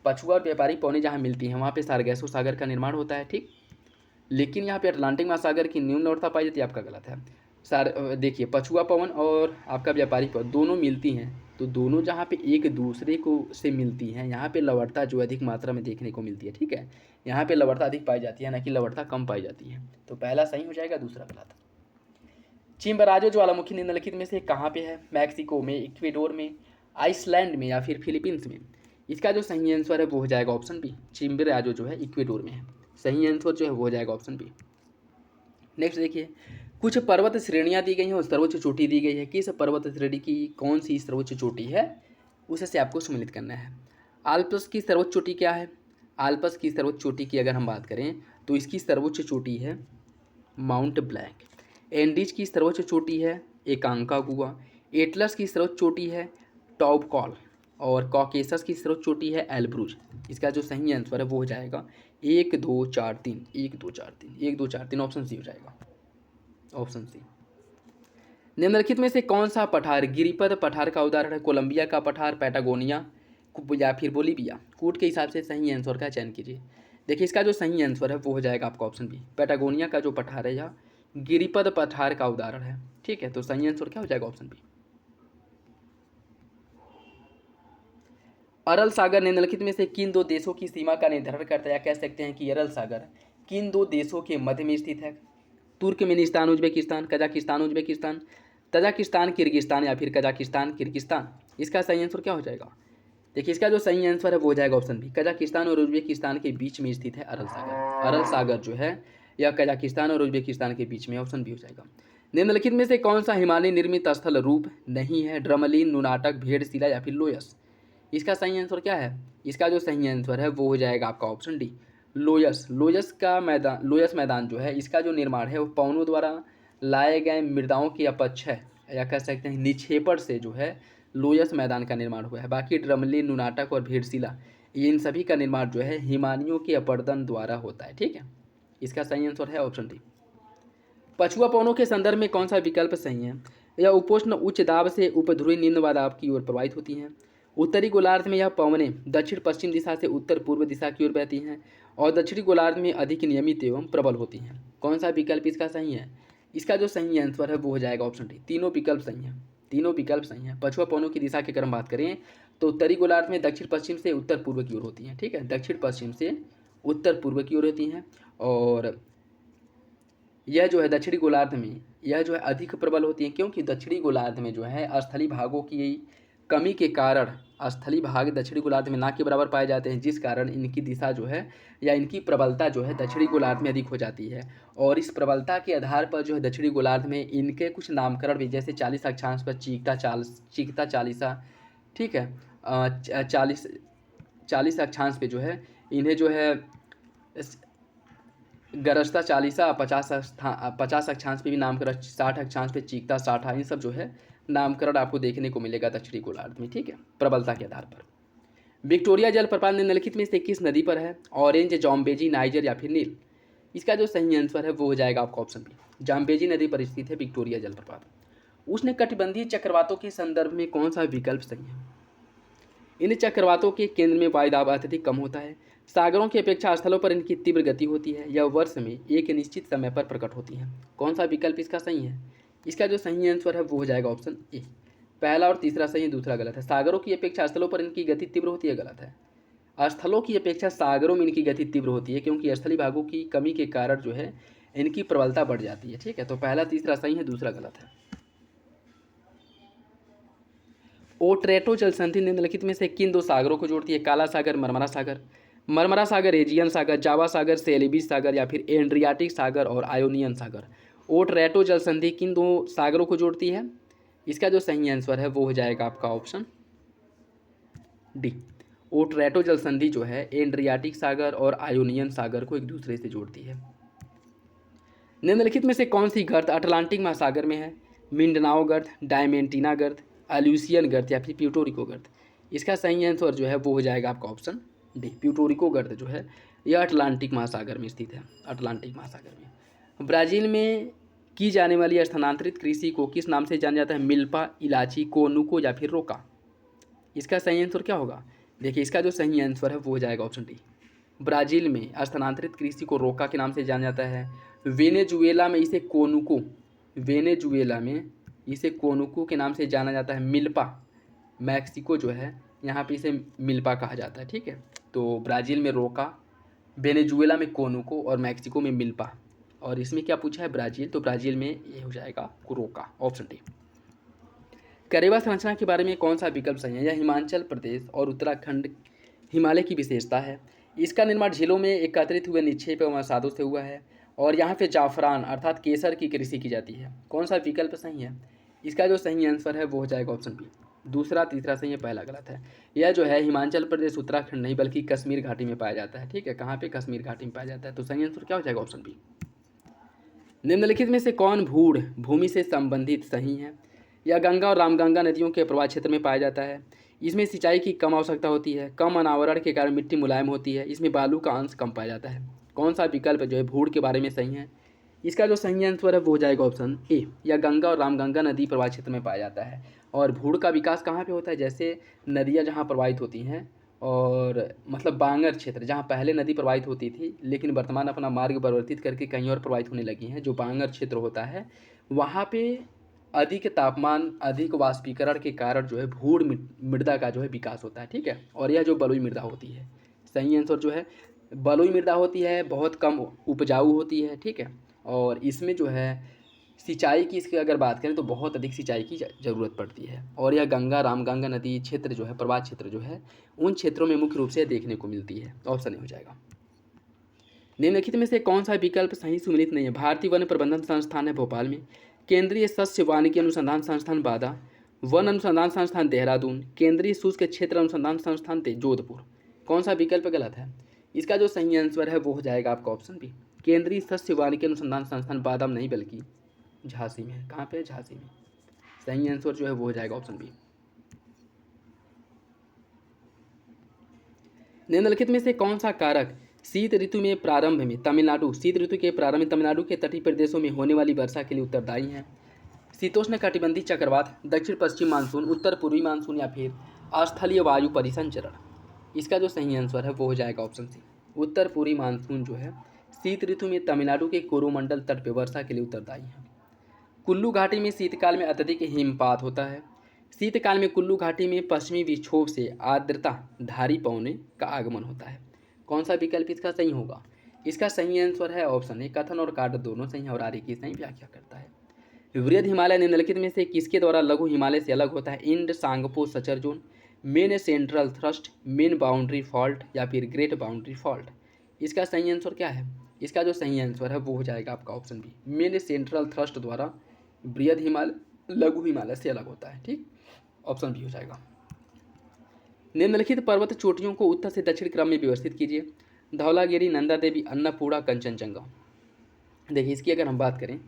पछुआ और व्यापारी पवनें जहाँ मिलती हैं वहाँ पे सारगैसो सागर का निर्माण होता है। ठीक, लेकिन यहाँ पे अटलांटिक महासागर की न्यून लवणता पाई जाती है, आपका गलत है। देखिए पछुआ पवन और आपका व्यापारी पवन दोनों मिलती हैं, तो दोनों जहाँ पे एक दूसरे को से मिलती हैं यहाँ पे लवणता जो अधिक मात्रा में देखने को मिलती है। ठीक है, यहाँ पे लवणता अधिक पाई जाती है, ना कि लवणता कम पाई जाती है। तो पहला सही हो जाएगा, दूसरा गलत। चिम्बराजो ज्वालामुखी निम्नलिखित में से कहाँ पे है? मैक्सिको में, इक्वेडोर में, आइसलैंड में या फिर फिलीपींस में? इसका जो सही आंसर है वो हो जाएगा ऑप्शन बी। चिम्बराजो जो है इक्वेडोर में है, सही आंसर जो है वो हो जाएगा ऑप्शन बी। नेक्स्ट देखिए, कुछ पर्वत श्रेणियां दी गई हैं और सर्वोच्च चोटी दी गई है। किस पर्वत श्रेणी की कौन सी सर्वोच्च चोटी है उससे आपको सम्मिलित करना है। आल्प्स की सर्वोच्च चोटी क्या है? आल्प्स की सर्वोच्च चोटी की अगर हम बात करें तो इसकी सर्वोच्च चोटी है माउंट ब्लैंक। एंडीज की सर्वोच्च चोटी है एकांकागुआ। एटलस की सर्वोच्च चोटी है टॉबकॉल और कॉकेसस की सर्वोच्च चोटी है एल्ब्रूज। इसका जो सही आंसर है वो हो जाएगा 1 2 4 3 1 2 4 3 1 2 4 3, ऑप्शन सी हो जाएगा, ऑप्शन सी। निम्नलिखित में से कौन सा पठार गिरिपद पठार का उदाहरण है? कोलंबिया का पठार, पैटागोनिया या फिर बोलीविया? कूट के हिसाब से सही आंसर का चयन कीजिए। देखिए इसका जो सही आंसर है वो हो जाएगा आपका ऑप्शन बी। पैटागोनिया का जो पठार है यह गिरिपद पठार का उदाहरण है। ठीक है, तो सही आंसर क्या हो जाएगा? Option B. अरल सागर निम्नलिखित में से किन दो देशों की सीमा का निर्धारण करता है? या कह सकते हैं कि अरल सागर किन दो देशों के मध्य में स्थित है? Turkmenistan Uzbekistan, Kazakhstan Uzbekistan, Tajikistan Kyrgyzstan या फिर कजाकिस्तान किर्गिस्तान? इसका सही आंसर क्या हो जाएगा? देखिए इसका जो सही आंसर है वो हो जाएगा ऑप्शन बी। कजाकिस्तान और उज्बेकिस्तान के बीच में स्थित है अरल सागर। अरल सागर जो है यह कजाकिस्तान और उज्बेकिस्तान के बीच में, ऑप्शन बी हो जाएगा। निम्नलिखित में से कौन सा हिमालय निर्मित स्थल रूप नहीं है? ड्रमलीन, नुनाटक, भेड़शिला या फिर लोयस? इसका सही आंसर क्या है? इसका जो सही आंसर है वो हो जाएगा आपका ऑप्शन डी लोयस। लोयस मैदान जो है इसका जो निर्माण है वो पवनों द्वारा लाए गए मृदाओं की अपक्षय या कह सकते हैं निक्षेपण से जो है लोयस मैदान का निर्माण हुआ है। बाकी ड्रमलीन, नुनाटक और भेड़शिला इन सभी का निर्माण जो है हिमानियों के अपर्दन द्वारा होता है। ठीक है, इसका सही आंसर है ऑप्शन डी। पछुआ पवनों के संदर्भ में कौन सा विकल्प सही है? यह उपोष्ण उच्च दाब से उपध्रुवी निम्न दाब की ओर प्रवाहित होती हैं। उत्तरी गोलार्ध में यह पवनें दक्षिण पश्चिम दिशा से उत्तर पूर्व दिशा की ओर बहती हैं और दक्षिणी गोलार्ध में अधिक नियमित एवं प्रबल होती हैं। कौन सा विकल्प इसका सही है? इसका जो सही आंसर है वो हो जाएगा ऑप्शन डी। तीनों विकल्प सही हैं, तीनों विकल्प सही हैं। पछुआ पवनों की दिशा की अगर हम बात करें तो उत्तरी गोलार्ध में दक्षिण पश्चिम से उत्तर पूर्व की ओर होती हैं। ठीक है, दक्षिण पश्चिम से उत्तर पूर्व की ओर होती हैं और यह जो है दक्षिणी गोलार्ध में यह जो है अधिक प्रबल होती है, क्योंकि दक्षिणी गोलार्ध में जो है स्थलीय भागों की कमी के कारण स्थलीय भाग दक्षिणी गोलार्ध में ना के बराबर पाए जाते हैं, जिस कारण इनकी दिशा जो है या इनकी प्रबलता जो है दक्षिणी गोलार्ध में अधिक हो जाती है। और इस प्रबलता के आधार पर जो है दक्षिणी गोलार्ध में इनके कुछ नामकरण भी, जैसे 40 अक्षांश पर चीकता चालीसा, ठीक है, 40 अक्षांश पे जो है इन्हें जो है गरजता चालीसा, 50 अक्षांश पे भी नामकरण, 60 अक्षांश पे चीकता साठा, इन सब जो है नामकरण आपको देखने को मिलेगा दक्षिणी गोलार्ध में, ठीक है, प्रबलता के आधार पर। विक्टोरिया जलप्रपात निम्नलिखित में से किस नदी पर है? ऑरेंज, जाम्बेजी, नाइजर या फिर नील? इसका जो सही आंसर है वो हो जाएगा आपका ऑप्शन बी, जाम्बेजी नदी पर स्थित है विक्टोरिया जलप्रपात। उष्णकटिबंधीय चक्रवातों के संदर्भ में कौन सा विकल्प सही है? इन चक्रवातों के केंद्र में वायुदाब अत्यधिक कम होता है, सागरों की अपेक्षा स्थलों पर इनकी तीव्र गति होती है, या वर्ष में एक निश्चित समय पर प्रकट होती है। कौन सा विकल्प इसका सही है? इसका जो सही आंसर है वो हो जाएगा ऑप्शन ए। पहला और तीसरा सही है, दूसरा गलत है। सागरों की अपेक्षा स्थलों पर इनकी गति तीव्र होती है, गलत है। स्थलों की अपेक्षा सागरों में इनकी गति तीव्र होती है, क्योंकि स्थलीय भागों की कमी के कारण जो है इनकी प्रबलता बढ़ जाती है, ठीक है। तो पहला तीसरा सही है, दूसरा गलत है। ओट्रेटो जल संधि निम्नलिखित में से किन दो सागरों को जोड़ती है? काला सागर, मरमरा सागर। मरमरा सागर एजियन सागर, जावा सागर सेलेबीज सागर, या फिर एड्रियाटिक सागर और आयोनियन सागर। ओट्रेटो जल संधि किन दो सागरों को जोड़ती है? इसका जो सही आंसर है वो हो जाएगा आपका ऑप्शन डी। ओट्रेटो जल संधि जो है एड्रियाटिक सागर और आयोनियन सागर को एक दूसरे से जोड़ती है। निम्नलिखित में से कौन सी गर्त अटलांटिक महासागर में है? मिंडनाओ गर्त, डायमेंटिना गर्त, एल्यूसियन गर्त या फिर प्यूटोरिको गर्त? इसका सही आंसर जो है वो हो जाएगा आपका ऑप्शन डी, प्यूटोरिको गर्त जो है यह अटलांटिक महासागर में स्थित है, अटलांटिक महासागर में। ब्राज़ील में की जाने वाली स्थानांतरित कृषि को किस नाम से जाना जाता है? मिल्पा, इलाची, कोनुको या फिर रोका? इसका सही आंसर क्या होगा? देखिए, इसका जो सही आंसर है वो हो जाएगा ऑप्शन डी। ब्राज़ील में स्थानांतरित कृषि को रोका के नाम से जाना जाता है। वेनेजुएला में इसे कोनुको, वेनेजुएला में इसे कोनुको के नाम से जाना जाता है। मिल्पा, मैक्सिको जो है यहाँ पे इसे मिल्पा कहा जाता है, ठीक है। तो ब्राज़ील में रोका, वेनेजुएला में कोनुको और मैक्सिको में मिल्पा। और इसमें क्या पूछा है? ब्राज़ील, तो ब्राज़ील में ये हो जाएगा रोका, ऑप्शन डी। करेवा संरचना के बारे में कौन सा विकल्प सही है? यह हिमाचल प्रदेश और उत्तराखंड हिमालय की विशेषता है। इसका निर्माण झीलों में एकत्रित हुए निक्षेप एवं अवसादों से हुआ है, और यहाँ पे जाफरान अर्थात केसर की कृषि की जाती है। कौन सा विकल्प सही है? इसका जो सही आंसर है वो हो जाएगा ऑप्शन बी। दूसरा तीसरा सही है, पहला गलत है। यह जो है हिमाचल प्रदेश उत्तराखंड नहीं बल्कि कश्मीर घाटी में पाया जाता है, ठीक है। कहाँ पे? कश्मीर घाटी में पाया जाता है। तो सही आंसर क्या हो जाएगा? Option B. निम्नलिखित में से कौन भूड़ भूमि से संबंधित सही है? यह गंगा और रामगंगा नदियों के प्रवाह क्षेत्र में पाया जाता है। इसमें सिंचाई की कम आवश्यकता होती है, कम अनावरण के कारण मिट्टी मुलायम होती है, इसमें बालू का अंश कम पाया जाता है। कौन सा विकल्प जो है भूड़ के बारे में सही है? इसका जो सही आंसर है वो हो जाएगा ऑप्शन ए। यह गंगा और रामगंगा नदी प्रवाह क्षेत्र में पाया जाता है। और भूड़ का विकास कहाँ पे होता है? जैसे नदियाँ जहाँ प्रवाहित होती हैं, और मतलब बांगर क्षेत्र जहाँ पहले नदी प्रवाहित होती थी लेकिन वर्तमान अपना मार्ग परिवर्तित करके कहीं और प्रवाहित होने लगी हैं, जो बांगर क्षेत्र होता है वहाँ पे अधिक तापमान, अधिक वाष्पीकरण के कारण जो है भूड़ मृदा का जो है विकास होता है, ठीक है। और यह जो बलुई मृदा होती है, सही आंसर जो है बलुई मृदा होती है, बहुत कम उपजाऊ होती है, ठीक है। और इसमें जो है सिंचाई की इसकी अगर बात करें तो बहुत अधिक सिंचाई की ज़रूरत पड़ती है। और यह गंगा रामगंगा नदी क्षेत्र जो है, प्रवाह क्षेत्र जो है, उन क्षेत्रों में मुख्य रूप से देखने को मिलती है। ऑप्शन ए हो जाएगा। निम्नलिखित में से कौन सा विकल्प सही सुमेलित नहीं है? भारतीय वन प्रबंधन संस्थान है भोपाल में, केंद्रीय सस्य वानिकी अनुसंधान संस्थान बादा, वन अनुसंधान संस्थान देहरादून, केंद्रीय शुष्क क्षेत्र अनुसंधान संस्थान जोधपुर। कौन सा विकल्प गलत है? इसका जो सही आंसर है वो हो जाएगा आपका ऑप्शन बी, केंद्रीय सस्य वानिकी अनुसंधान संस्थान बादा में नहीं बल्कि झांसी में है। कहाँ पे? झांसी में। सही आंसर जो है वो हो जाएगा ऑप्शन बी। निम्नलिखित में से कौन सा कारक शीत ऋतु में प्रारंभ में तमिलनाडु, शीत ऋतु के प्रारंभ में तमिलनाडु के तटीय प्रदेशों में होने वाली वर्षा के लिए उत्तरदायी है? शीतोष्ण कटिबंधीय चक्रवात, दक्षिण पश्चिम मानसून, उत्तर पूर्वी मानसून या फिर स्थलीय वायु परिसंचरण? इसका जो सही आंसर है वो हो जाएगा ऑप्शन सी, उत्तर पूर्वी मानसून जो है शीत ऋतु में तमिलनाडु के कोरोमंडल तट पर वर्षा के लिए उत्तरदायी है। कुल्लू घाटी में शीतकाल में अत्यधिक हिमपात होता है। शीतकाल में कुल्लू घाटी में पश्चिमी विक्षोभ से आर्द्रता धारी पवने का आगमन होता है। कौन सा विकल्प इसका सही होगा? इसका सही आंसर है ऑप्शन ए, कथन और कार्य दोनों सही है और आगे की सही व्याख्या करता है। वृहद हिमालय निम्नलिखित में से किसके द्वारा लघु हिमालय से अलग होता है? Indus Tsangpo suture zone, main central thrust, main boundary fault या फिर ग्रेट बाउंड्री फॉल्ट। इसका सही आंसर क्या है? इसका जो सही आंसर है वो हो जाएगा आपका option B, main central thrust द्वारा वृहद हिमालय लघु हिमालय से अलग होता है। ठीक, ऑप्शन बी हो जाएगा। निम्नलिखित पर्वत चोटियों को उत्तर से दक्षिण क्रम में व्यवस्थित कीजिए। धौलागिरी, नंदा देवी, अन्नपूर्णा, कंचनजंगा। देखिए इसकी अगर हम बात करें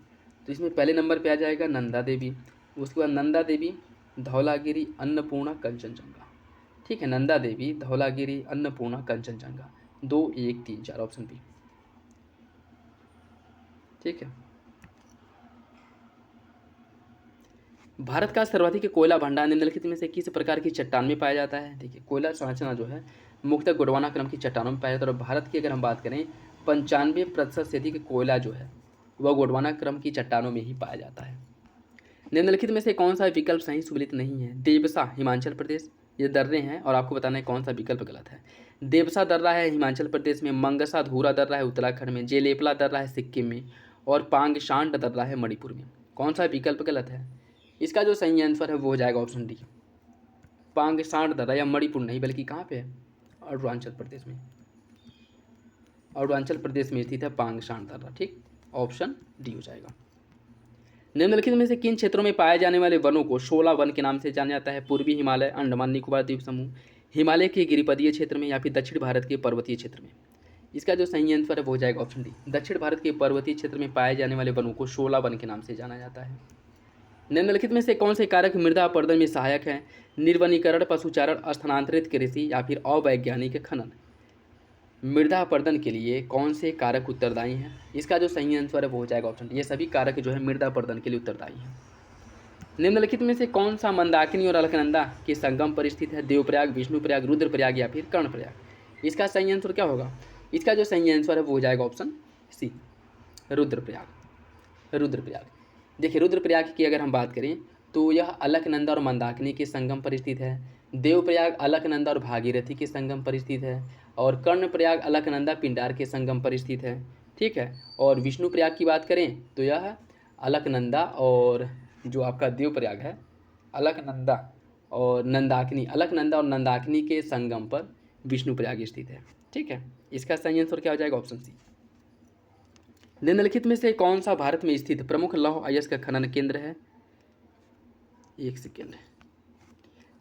तो इसमें पहले नंबर पे आ जाएगा नंदा देवी, उसके बाद नंदा देवी, धौलागिरी, अन्नपूर्णा, कंचनजंगा। ठीक है, नंदा देवी, धौलागिरी, अन्नपूर्णा, कंचनजंगा। 2, 1, 3, 4 option B. ठीक है। भारत का सर्वाधिक कोयला भंडार निम्नलिखित में से किस प्रकार की चट्टान में पाया जाता है? देखिए कोयला संरचना जो है मुख्यतः गोंडवाना क्रम की चट्टानों में पाया जाता है और भारत की अगर हम बात करें 95% से अधिक कोयला जो है वह गोंडवाना क्रम की चट्टानों में ही पाया जाता है। निम्नलिखित में से कौन सा विकल्प सही सुमेलित नहीं है? देवसा हिमाचल प्रदेश, ये दर्रे हैं और आपको बताना है कौन सा विकल्प गलत है। देवसा दर्रा है हिमाचल प्रदेश में, मंगसा धूरा दर्रा है उत्तराखंड में, जेलेपला दर्रा है सिक्किम में और पांगशांड दर्रा है मणिपुर में। कौन सा विकल्प गलत है? इसका जो सही आंसर है वो हो जाएगा ऑप्शन डी, पांगशांड दर्रा, या मणिपुर नहीं बल्कि कहाँ पे है? अरुणाचल प्रदेश में, अरुणाचल प्रदेश में स्थित है पांगशांड दर्रा। ठीक, ऑप्शन डी हो जाएगा। निम्नलिखित में से किन क्षेत्रों में पाए जाने वाले वनों को शोला वन के नाम से जाना जाता है? पूर्वी हिमालय, अंडमान निकोबार द्वीप समूह, हिमालय के गिरिपदीय क्षेत्र में या फिर दक्षिण भारत के पर्वतीय क्षेत्र में। इसका जो सही आंसर है वो हो जाएगा ऑप्शन डी, दक्षिण भारत के पर्वतीय क्षेत्र में पाए जाने वाले वनों को शोला वन के नाम से जाना जाता है। निम्नलिखित में से कौन से कारक मृदा अपरदन में सहायक हैं? निर्वनीकरण, पशुचारण, स्थानांतरित कृषि या फिर अवैज्ञानिक खनन। मृदा अपरदन के लिए कौन से कारक उत्तरदायी हैं? इसका जो सही आंसर है वो हो जाएगा ऑप्शन डी, ये सभी कारक जो है मृदा अपरदन के लिए उत्तरदायी हैं। निम्नलिखित में से कौन सा मंदाकिनी और अलकनंदा के संगम पर स्थित है? देवप्रयाग, विष्णुप्रयाग, रुद्रप्रयाग या फिर कर्णप्रयाग। इसका सही आंसर क्या होगा? इसका जो सही आंसर है वो हो जाएगा ऑप्शन सी, रुद्रप्रयाग। रुद्रप्रयाग, देखिए रुद्रप्रयाग की अगर हम बात करें तो यह अलकनंदा और मंदाकिनी के संगम पर स्थित है। देवप्रयाग अलकनंदा और भागीरथी के संगम पर स्थित है और कर्णप्रयाग अलकनंदा पिंडार के संगम पर स्थित है। ठीक है, और विष्णुप्रयाग की बात करें तो यह अलकनंदा और जो आपका देवप्रयाग है अलकनंदा और नंदाकिनी, अलकनंदा और नंदाकिनी के संगम पर विष्णुप्रयाग स्थित है। ठीक है, इसका सही आंसर क्या हो जाएगा? Option C. निम्नलिखित में से कौन सा भारत में स्थित प्रमुख लौह अयस्क का खनन केंद्र है? एक सेकेंड।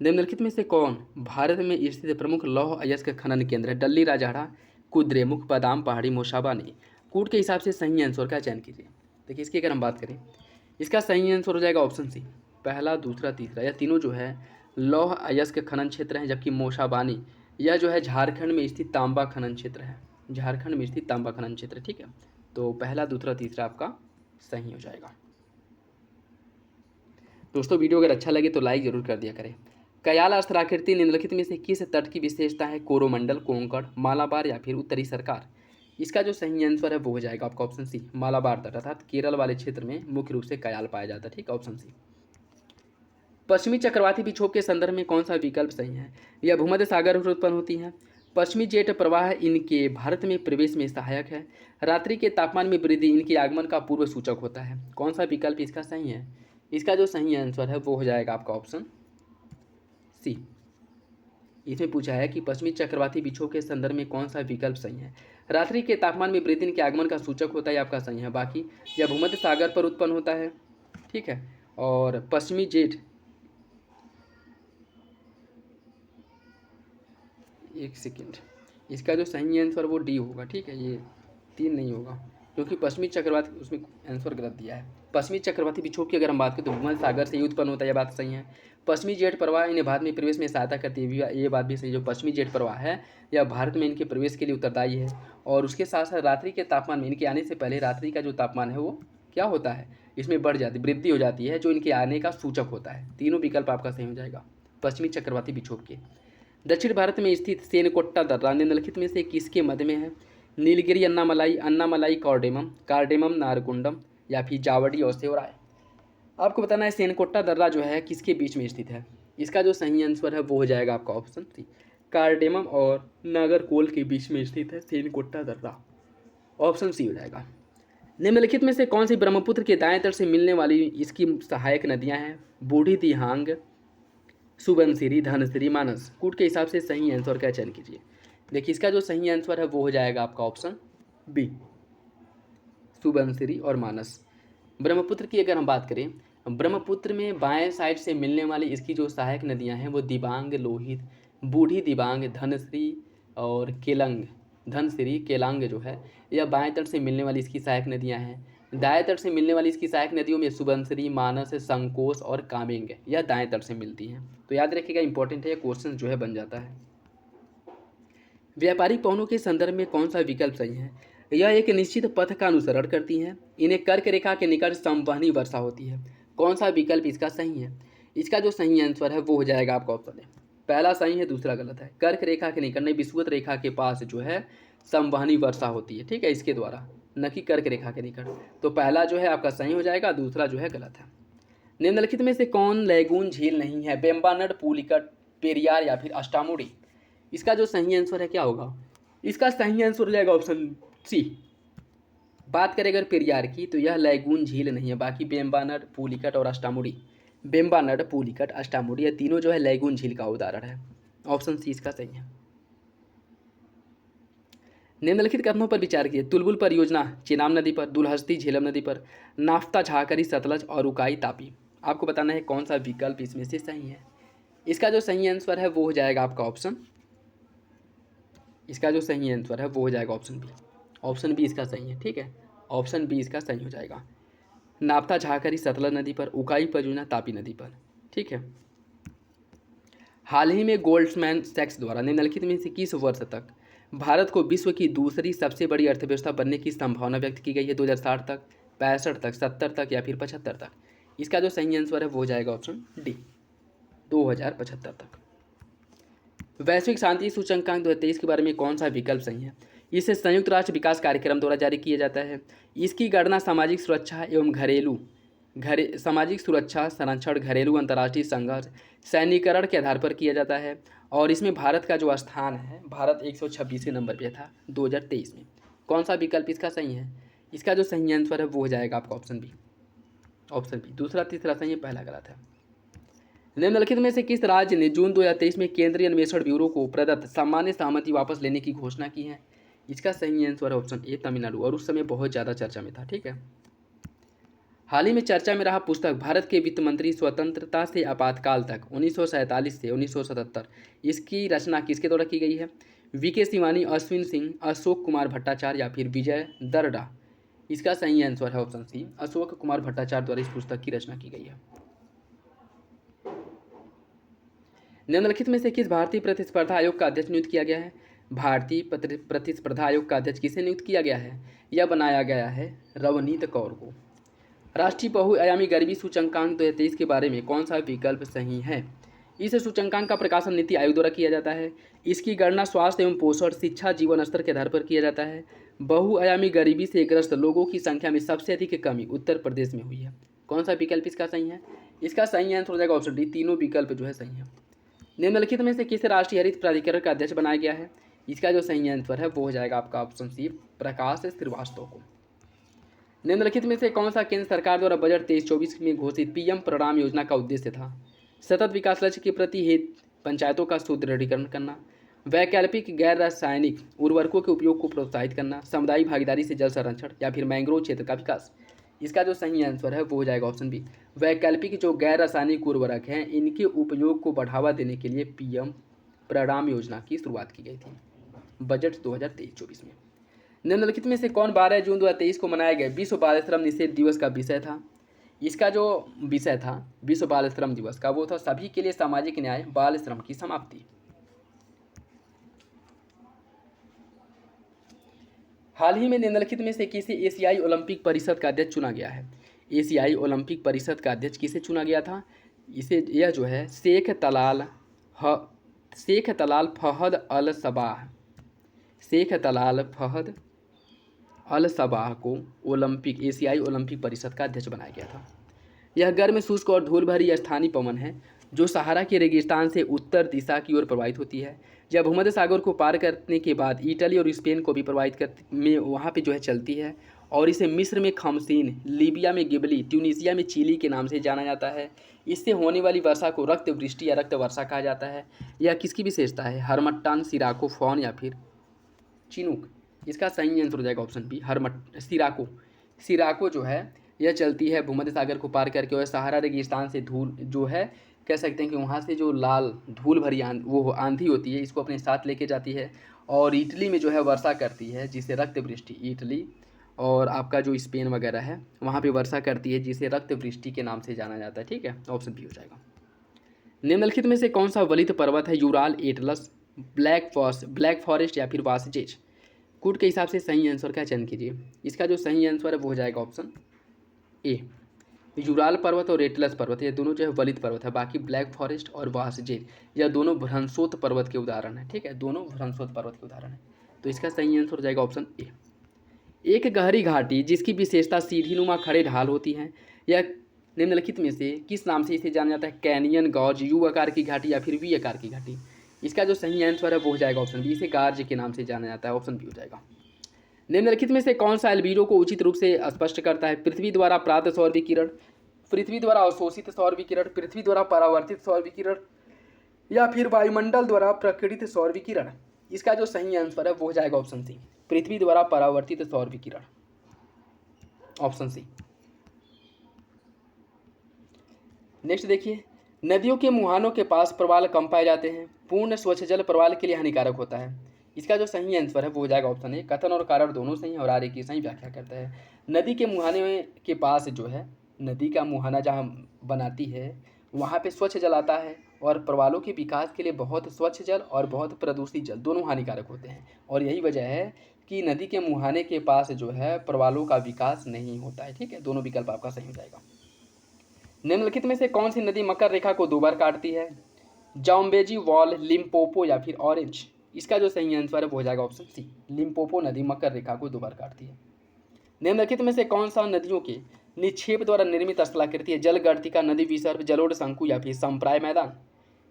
निम्नलिखित में से कौन भारत में स्थित प्रमुख लौह अयस्क खनन केंद्र है? डल्ली, राजहाड़ा, कुद्रेमुख, बादाम पहाड़ी, मोशाबा नहीं। कूट के हिसाब से सही आंसर का चयन कीजिए। देखिए इसकी अगर हम बात करें इसका सही आंसर हो जाएगा ऑप्शन सी, पहला, दूसरा, तीसरा। यह तीनों जो है लौह अयस्क खनन क्षेत्र हैं, जबकि मोशाबानी यह जो है झारखंड में स्थित तांबा खनन क्षेत्र है, झारखंड में स्थित तांबा खनन क्षेत्र। ठीक है, तो पहला, दूसरा, तीसरा आपका सही हो जाएगा। दोस्तों वीडियो अगर अच्छा लगे तो लाइक जरूर कर दिया करें। कयाल अस्त्राकृति निम्नलिखित में से किस तट की विशेषता है? कोरोमंडल, कोंकण, मालाबार या फिर उत्तरी सरकार। इसका जो सही आंसर है वो हो जाएगा आपका ऑप्शन सी, मालाबार तट, अर्थात केरल वाले क्षेत्र में मुख्य रूप से कयाल पाया जाता है। ठीक, ऑप्शन सी। पश्चिमी चक्रवाती विक्षोभ के संदर्भ में कौन सा विकल्प सही है? यह भूमध्य सागर में उत्पन्न होती हैं। पश्चिमी जेट प्रवाह इनके भारत में प्रवेश में सहायक है। रात्रि के तापमान में वृद्धि इनके आगमन का पूर्व सूचक होता है। कौन सा विकल्प इसका सही है? इसका जो सही आंसर है वो हो जाएगा आपका ऑप्शन सी। इसमें पूछा है कि पश्चिमी चक्रवाती विक्षोभ के संदर्भ में कौन सा विकल्प सही है? रात्रि के तापमान में वृद्धि इनके आगमन का सूचक होता है, आपका सही है। बाकी यह भूमध्य सागर पर उत्पन्न होता है। ठीक है, और पश्चिमी जेट, एक सेकेंड, इसका जो सही आंसर वो डी होगा। ठीक है, ये 3 नहीं होगा क्योंकि पश्चिमी चक्रवाती उसमें आंसर गलत दिया है। पश्चिमी चक्रवाती विक्षोभ की अगर हम बात करें तो भूमध्य सागर से ही उत्पन्न होता है, यह बात सही है। पश्चिमी जेट प्रवाह इन्हें भारत में प्रवेश में सहायता करती है, ये बात भी सही। जो पश्चिमी जेट प्रवाह है यह भारत में इनके प्रवेश के लिए उत्तरदायी है और उसके साथ साथ रात्रि के तापमान में, इनके आने से पहले रात्रि का जो तापमान है वो क्या होता है, इसमें बढ़ जाती, वृद्धि हो जाती है, जो इनके आने का सूचक होता है। तीनों विकल्प आपका सही हो जाएगा पश्चिमी चक्रवाती विक्षोभ के। दक्षिण भारत में स्थित सेनकोट्टा दर्रा निम्नलिखित में से किसके मध्य में है? नीलगिरी, अन्नामलाई, अन्नामलाई कार्डेमम, कार्डेमम नारकुंडम या फिर जावड़ी और सेवराय। आपको बताना है सेनकोट्टा दर्रा जो है किसके बीच में स्थित है। इसका जो सही आंसर है वो हो जाएगा आपका ऑप्शन सी, कार्डेमम और नागरकोल के बीच में स्थित है सेनकोट्टा दर्रा। ऑप्शन सी हो जाएगा। निम्नलिखित में से कौन सी ब्रह्मपुत्र के दाएं तट से मिलने वाली इसकी सहायक नदियां हैं? बूढ़ी दिहांग, सुबनसिरी, धनसिरी, मानस। कूट के हिसाब से सही आंसर का चयन कीजिए। देखिए इसका जो सही आंसर है वो हो जाएगा आपका ऑप्शन बी, सुबनसिरी और मानस। ब्रह्मपुत्र की अगर हम बात करें, ब्रह्मपुत्र में बाएं साइड से मिलने वाली इसकी जो सहायक नदियां हैं वो दिबांग, लोहित, बूढ़ी दिबांग, धनश्री और केलंग। धनश्री, केलांग जो है यह बाएं तट से मिलने वाली इसकी सहायक नदियां हैं। दाएं तट से मिलने वाली इसकी सहायक नदियों में सुबनसिरी, मानस, संकोश और कामेंग यह दाएं तट से मिलती हैं। तो याद रखिएगा, इंपॉर्टेंट है, यह क्वेश्चन जो है बन जाता है। व्यापारिक पवनों के संदर्भ में कौन सा विकल्प सही है? यह एक निश्चित पथ का अनुसरण करती हैं, इन्हें कर्क रेखा के निकट संवहनी वर्षा होती है। कौन सा विकल्प इसका सही है? इसका जो सही आंसर है वो हो जाएगा आपका ऑप्शन है। पहला सही है, दूसरा गलत है। कर्क रेखा के निकट नहीं, विषुवत रेखा के पास जो है संवहनी वर्षा होती है, ठीक है, इसके द्वारा, न कि कर्क रेखा के निकट। तो पहला जो है आपका सही हो जाएगा, दूसरा जो है गलत है। निम्नलिखित में से कौन लैगून झील नहीं है? बेम्बानड, पुलिकट, पेरियार या फिर अष्टामुड़ी। इसका जो सही आंसर है क्या होगा? इसका सही आंसर हो जाएगा ऑप्शन सी। बात करें अगर पेरियार की तो यह लैगून झील नहीं है, बाकी बेम्बानड, पुलिकट और अष्टामुड़ी, बेम्बानड, पुलिकट, अष्टामुड़ी, ये तीनों जो है लैगून झील का उदाहरण है। ऑप्शन सी इसका सही है। निम्नलिखित कथनों पर विचार कीजिए। तुलबुल परियोजना चेनाब नदी पर, दुलहस्ती झेलम नदी पर, नाफ्ता झाकरी सतलज और उकाई तापी। आपको बताना है कौन सा विकल्प इसमें से सही है। इसका जो सही आंसर है वो हो जाएगा आपका ऑप्शन, इसका जो सही आंसर है वो हो जाएगा ऑप्शन बी। ऑप्शन बी इसका सही है, ठीक है, ऑप्शन बी इसका सही हो जाएगा। नाफ्ता झाकरी सतलज नदी पर, उकाई परियोजना तापी नदी पर, ठीक है। हाल ही में गोल्डमैन सैक्स द्वारा निम्नलिखित में से किस वर्ष तक भारत को विश्व की दूसरी सबसे बड़ी अर्थव्यवस्था बनने की संभावना व्यक्त की गई है? 2060 तक, 65 तक, 70 तक या फिर 75 तक। इसका जो सही आंसर है वो हो जाएगा ऑप्शन डी, 2075 तक। वैश्विक शांति सूचकांक 2023 के बारे में कौन सा विकल्प सही है? इसे संयुक्त राष्ट्र विकास कार्यक्रम द्वारा जारी किया जाता है। इसकी गणना सामाजिक सुरक्षा एवं सामाजिक सुरक्षा, संरक्षण, घरेलू अंतर्राष्ट्रीय संघर्ष, सैन्यीकरण के आधार पर किया जाता है। और इसमें भारत का जो स्थान है, भारत 126वें नंबर पे था 2023 में। कौन सा विकल्प इसका सही है? इसका जो सही आंसर है वो हो जाएगा आपका ऑप्शन बी, ऑप्शन बी। दूसरा तीसरा सही है, पहला गलत है। निम्नलिखित में से किस राज्य ने जून 2023 में केंद्रीय अन्वेषण ब्यूरो को प्रदत्त सामान्य सहमति वापस लेने की घोषणा की है? इसका सही आंसर है ऑप्शन ए, तमिलनाडु, और उस समय बहुत ज़्यादा चर्चा में था, ठीक है। हाल ही में चर्चा में रहा पुस्तक भारत के वित्त मंत्री स्वतंत्रता से आपातकाल तक 1947 से 1977, इसकी रचना किसके द्वारा की गई है? वीके सिवानी, अश्विन सिंह, अशोक कुमार भट्टाचार्य या फिर विजय दरडा। इसका सही आंसर है ऑप्शन सी, अशोक कुमार भट्टाचार्य द्वारा इस पुस्तक की रचना की गई है। निम्नलिखित में से किस भारतीय प्रतिस्पर्धा आयोग का अध्यक्ष नियुक्त किया गया है? भारतीय प्रतिस्पर्धा आयोग का अध्यक्ष किसे नियुक्त किया गया है? यह बनाया गया है रवनीत कौर को। राष्ट्रीय बहुआयामी गरीबी सूचकांक 2023 के बारे में कौन सा विकल्प सही है? इस सूचकांक का प्रकाशन नीति आयोग द्वारा किया जाता है। इसकी गणना स्वास्थ्य एवं पोषण, शिक्षा, जीवन स्तर के आधार पर किया जाता है। बहुआयामी गरीबी से ग्रस्त लोगों की संख्या में सबसे अधिक कमी उत्तर प्रदेश में हुई है। कौन सा विकल्प इसका सही है? इसका सही आंसर हो जाएगा ऑप्शन डी, तीनों विकल्प जो है सही है। निम्नलिखित में से किसे राष्ट्रीय हरित प्राधिकरण का अध्यक्ष बनाया गया है? इसका जो सही आंसर है वो हो जाएगा आपका ऑप्शन सी, प्रकाश श्रीवास्तव को। निम्नलिखित में से कौन सा केंद्र सरकार द्वारा बजट 23-24 में घोषित पीएम प्रणाम योजना का उद्देश्य था? सतत विकास लक्ष्य के प्रति हेतु पंचायतों का सुदृढ़ीकरण करना, वैकल्पिक गैर रासायनिक उर्वरकों के उपयोग को प्रोत्साहित करना, सामुदायिक भागीदारी से जल संरक्षण या फिर मैंग्रोव क्षेत्र का विकास। इसका जो सही आंसर है वो हो जाएगा ऑप्शन बी, वैकल्पिक जो गैर रासायनिक उर्वरक हैं इनके उपयोग को बढ़ावा देने के लिए पीएम प्रणाम योजना की शुरुआत की गई थी बजट 2023-24 में। निम्नलिखित में से कौन 12 जून 2023 को मनाया गया विश्व बाल श्रम निषेध दिवस का विषय था? इसका जो विषय था विश्व बाल श्रम दिवस का वो था सभी के लिए सामाजिक न्याय, बाल श्रम की समाप्ति। हाल ही में निम्नलिखित में से किसे एशियाई ओलंपिक परिषद का अध्यक्ष चुना गया है? एशियाई ओलंपिक परिषद का अध्यक्ष किसे चुना गया था? यह जो है शेख तलाल फहद अल सबाह, शेख तलाल फहद अल सबाह को एशियाई ओलंपिक परिषद का अध्यक्ष बनाया गया था। यह गर्म, शुष्क और धूल भरी स्थानीय पवन है जो सहारा के रेगिस्तान से उत्तर दिशा की ओर प्रवाहित होती है। यह भूमध्य सागर को पार करने के बाद इटली और स्पेन को भी प्रभावित में वहाँ पे जो है चलती है और इसे मिस्र में खमसीन, लीबिया में गिबली, ट्यूनीसिया में चीली के नाम से जाना जाता है। इससे होने वाली वर्षा को रक्त वृष्टि या रक्त वर्षा कहा जाता है। यह किसकी विशेषता है? हरमट्टान, सिराको, फॉन या फिर चिनूक। इसका सही आंसर हो जाएगा ऑप्शन बी, सिराको। सिराको जो है यह चलती है भूमध्य सागर को पार करके और सहारा रेगिस्तान से धूल जो है कह सकते हैं कि वहाँ से जो लाल धूल भरी वो आंधी होती है, इसको अपने साथ लेके जाती है और इटली में जो है वर्षा करती है, जिसे रक्त वृष्टि, इटली और आपका जो स्पेन वगैरह है वहाँ पे वर्षा करती है, जिसे रक्त वृष्टि के नाम से जाना जाता है। ठीक है, ऑप्शन बी हो जाएगा। निम्नलिखित में से कौन सा वलित पर्वत है? यूराल, एटलस, ब्लैक फॉरेस्ट या फिर वासजेज। कूट के हिसाब से सही आंसर का चयन कीजिए। इसका जो सही आंसर है वो हो जाएगा ऑप्शन ए। यूराल पर्वत और एटलस पर्वत ये दोनों जो है वलित पर्वत है, बाकी ब्लैक फॉरेस्ट और वासजेज यह दोनों भ्रंशोत पर्वत के उदाहरण है। ठीक है, दोनों भ्रंशोत पर्वत के उदाहरण है। तो इसका सही आंसर हो जाएगा ऑप्शन ए। एक गहरी घाटी जिसकी विशेषता सीढ़ीनुमा खड़े ढाल होती है, यह निम्नलिखित में से किस नाम से इसे जाना जाता है? कैनियन, गॉज, यू आकार की घाटी या फिर वी आकार की घाटी। इसका जो सही आंसर है वो हो जाएगा ऑप्शन बी, इसे गार्ज के नाम से जाना जाता है। ऑप्शन बी हो जाएगा। निम्नलिखित में से कौन सा एल्बीडो को उचित रूप से स्पष्ट करता है? पृथ्वी द्वारा प्राप्त सौर विकिरण, पृथ्वी द्वारा अवशोषित सौर विकिरण, पृथ्वी द्वारा परावर्तित सौर विकिरण या फिर वायुमंडल द्वारा प्रकीर्णित सौर विकिरण। इसका जो सही आंसर है वो हो जाएगा ऑप्शन सी, पृथ्वी द्वारा परावर्तित सौर विकिरण। Option C. नेक्स्ट देखिए, नदियों के मुहानों के पास प्रवाल कम पाए जाते हैं, पूर्ण स्वच्छ जल प्रवाल के लिए हानिकारक होता है। इसका जो सही आंसर है वो हो जाएगा ऑप्शन ए। कथन और कारण दोनों सही और आगे की सही व्याख्या करता है। नदी के मुहाने के पास जो है, नदी का मुहाना जहाँ बनाती है वहाँ पे स्वच्छ जल आता है और प्रवालों के विकास के लिए बहुत स्वच्छ जल और बहुत प्रदूषित जल दोनों हानिकारक होते हैं, और यही वजह है कि नदी के मुहाने के पास जो है प्रवालों का विकास नहीं होता है। ठीक है, दोनों विकल्प आपका सही हो जाएगा। निम्नलिखित में से कौन सी नदी मकर रेखा को 2 बार काटती है? जाम्बेजी, वॉल, लिम्पोपो या फिर ऑरेंज। इसका जो सही आंसर है वो हो जाएगा ऑप्शन सी, लिम्पोपो नदी मकर रेखा को 2 बार काटती है। निम्नलिखित में से कौन सा नदियों के निक्षेप द्वारा निर्मित स्थलाकृति है? जल गर्तिका, नदी विसर्प, जलोढ़ शंकु या फिर संप्राय मैदान।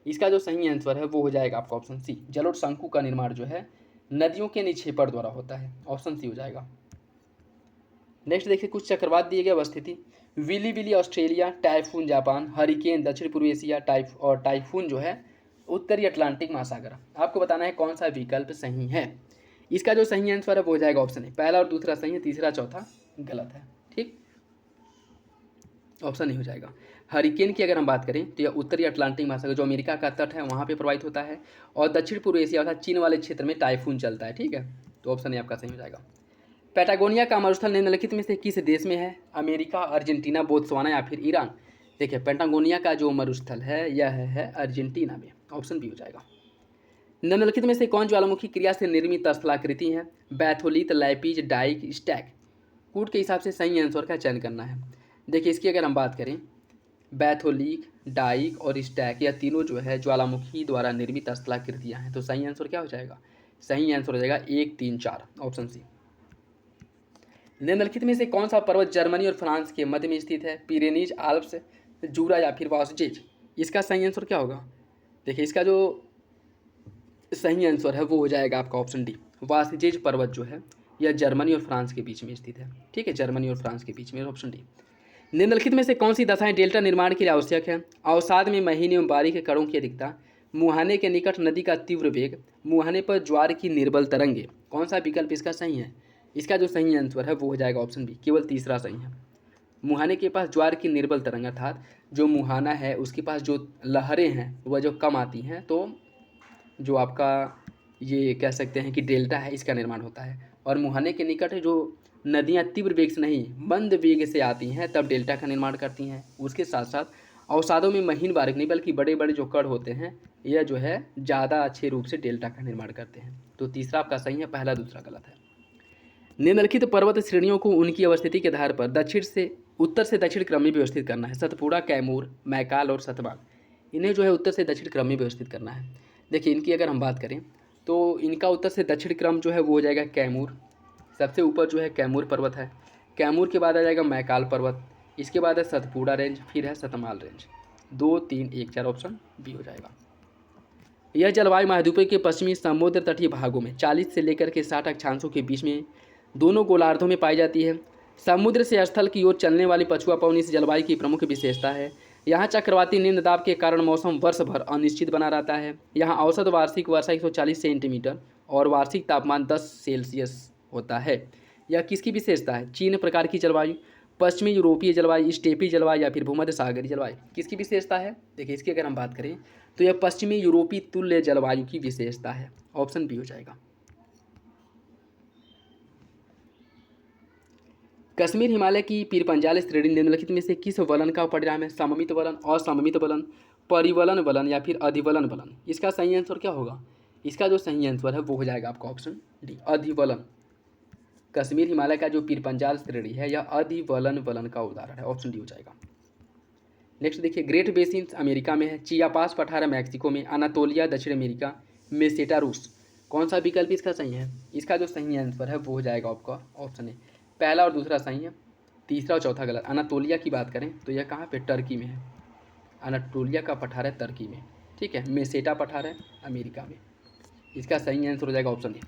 इसका जो सही आंसर है वो हो जाएगा आपका ऑप्शन सी, जलोढ़ शंकु का निर्माण जो है नदियों के निक्षेपण द्वारा होता है। ऑप्शन सी हो जाएगा। नेक्स्ट देखिए, कुछ चक्रवात दिए गए अवस्थिति। Willy willy Australia, typhoon Japan, hurricane दक्षिण पूर्व एशिया, टाइफून जो है उत्तरी अटलांटिक महासागर। आपको बताना है कौन सा विकल्प सही है। इसका जो सही आंसर है वो हो जाएगा ऑप्शन ए। पहला और दूसरा सही है, तीसरा चौथा गलत है। ठीक, ऑप्शन ए हो जाएगा। हरिकेन की अगर हम बात करें तो यह उत्तरी अटलांटिक महासागर जो अमेरिका का तट है वहाँ पे प्रवाहित होता है, और दक्षिण पूर्व एशिया अर्थात चीन वाले क्षेत्र में टाइफून चलता है। ठीक है, तो ऑप्शन ए आपका सही हो जाएगा। पैटागोनिया का मरुस्थल निम्नलिखित में से किस देश में है? अमेरिका, अर्जेंटीना, बोत्सवाना या फिर ईरान। देखिए, पैटागोनिया का जो मरुस्थल है यह है अर्जेंटीना में। ऑप्शन बी हो जाएगा। निम्नलिखित में से कौन ज्वालामुखी क्रिया से निर्मित स्थलाकृति है? Batholith, lapies, dyke, stack. कूट के हिसाब से सही आंसर का चयन करना है। देखिए, इसकी अगर हम बात करें, बैथोलिक, डाइक और स्टैक यह तीनों जो है ज्वालामुखी द्वारा निर्मित स्थलाकृतियाँ हैं। तो सही आंसर क्या हो जाएगा? सही आंसर हो जाएगा 1, 3, 4, ऑप्शन सी। निम्नलिखित में से कौन सा पर्वत जर्मनी और फ्रांस के मध्य में स्थित है? पिरेनीज, आल्प्स, जूरा या फिर वासजेज। इसका सही आंसर क्या होगा? देखिए, इसका जो सही आंसर है वो हो जाएगा आपका ऑप्शन डी, वासजेज पर्वत जो है यह जर्मनी और फ्रांस के बीच में स्थित है। ठीक है, जर्मनी और फ्रांस के बीच में, ऑप्शन डी। निम्नलिखित में से कौन सी दशाएं डेल्टा निर्माण के लिए आवश्यक है? अवसाद में महीने एवं बारीक कणों की अधिकता, मुहाने के निकट नदी का तीव्र वेग, मुहाने पर ज्वार की निर्बल तरंगे। कौन सा विकल्प इसका सही है? इसका जो सही आंसर है वो हो जाएगा ऑप्शन बी, केवल तीसरा सही है। मुहाने के पास ज्वार की निर्बल तरंग अर्थात जो मुहाना है उसके पास जो लहरें हैं वह जो कम आती हैं, तो जो आपका ये कह सकते हैं कि डेल्टा है इसका निर्माण होता है। और मुहाने के निकट जो नदियाँ तीव्र वेग से नहीं मंद वेग से आती हैं तब डेल्टा का निर्माण करती हैं। उसके साथ साथ अवसादों में महीन बारीक नहीं बल्कि बड़े बड़े जो कण होते हैं यह जो है ज़्यादा अच्छे रूप से डेल्टा का निर्माण करते हैं। तो तीसरा आपका सही है, पहला दूसरा गलत है। निम्नलिखित पर्वत श्रेणियों को उनकी अवस्थिति के आधार पर उत्तर से दक्षिण क्रम में व्यवस्थित करना है। सतपुड़ा, कैमूर, मैकाल और सतबाग, इन्हें जो है उत्तर से दक्षिण क्रम में व्यवस्थित करना है। देखिए, इनकी अगर हम बात करें तो इनका उत्तर से दक्षिण क्रम जो है वो हो जाएगा कैमूर। सबसे ऊपर जो है कैमूर पर्वत है, कैमूर के बाद आ जाएगा मैकाल पर्वत, इसके बाद है सतपुड़ा रेंज, फिर है सतमाल रेंज। 2, 3, 1, 4 ऑप्शन बी हो जाएगा। यह जलवायु महाद्वीप के पश्चिमी समुद्र तटीय भागों में 40 से लेकर के 60 अक्षांशों के बीच में दोनों गोलार्धों में पाई जाती है। समुद्र से स्थल की ओर चलने वाली पछुआ पवन इस जलवायु की प्रमुख विशेषता है। यहाँ चक्रवाती निम्न दाब के कारण मौसम वर्ष भर अनिश्चित बना रहता है। यहाँ औसत वार्षिक वर्षा 140 सेंटीमीटर और वार्षिक तापमान 10 सेल्सियस होता है। यह किसकी विशेषता है? चीन प्रकार की जलवायु, पश्चिमी यूरोपीय जलवायु, स्टेपी जलवायु या फिर भूमध्य सागरीय जलवायु, किसकी विशेषता है? देखिए इसकी अगर हम बात करें तो यह पश्चिमी यूरोपीय तुल्य जलवायु की विशेषता है। ऑप्शन बी हो जाएगा। कश्मीर हिमालय की पीरपंजाल श्रेणी निम्नलिखित में से किस वलन का परिणाम है? सममित वलन, असममित वलन, परिवलन वलन या फिर अधिवलन वलन? इसका सही आंसर क्या होगा? इसका जो सही आंसर है वो हो जाएगा आपका ऑप्शन डी, अधिवलन। कश्मीर हिमालय का जो पीरपंजाल श्रेणी है यह अधिवलन वलन का उदाहरण है। ऑप्शन डी हो जाएगा। नेक्स्ट देखिए, ग्रेट बेसिन अमेरिका में है, चियापास पठार मैक्सिको में, अनातोलिया दक्षिण अमेरिका, मेसेटा रूस। कौन सा विकल्प इसका सही है? इसका जो सही आंसर है वो हो जाएगा आपका ऑप्शन ए, पहला और दूसरा सही है, तीसरा और चौथा गलत। अनातोलिया की बात करें तो यह कहाँ पे? टर्की में है। अनातोलिया का पठार है टर्की में, ठीक है। मेसेटा पठार है अमेरिका में। इसका सही आंसर हो जाएगा ऑप्शन ए।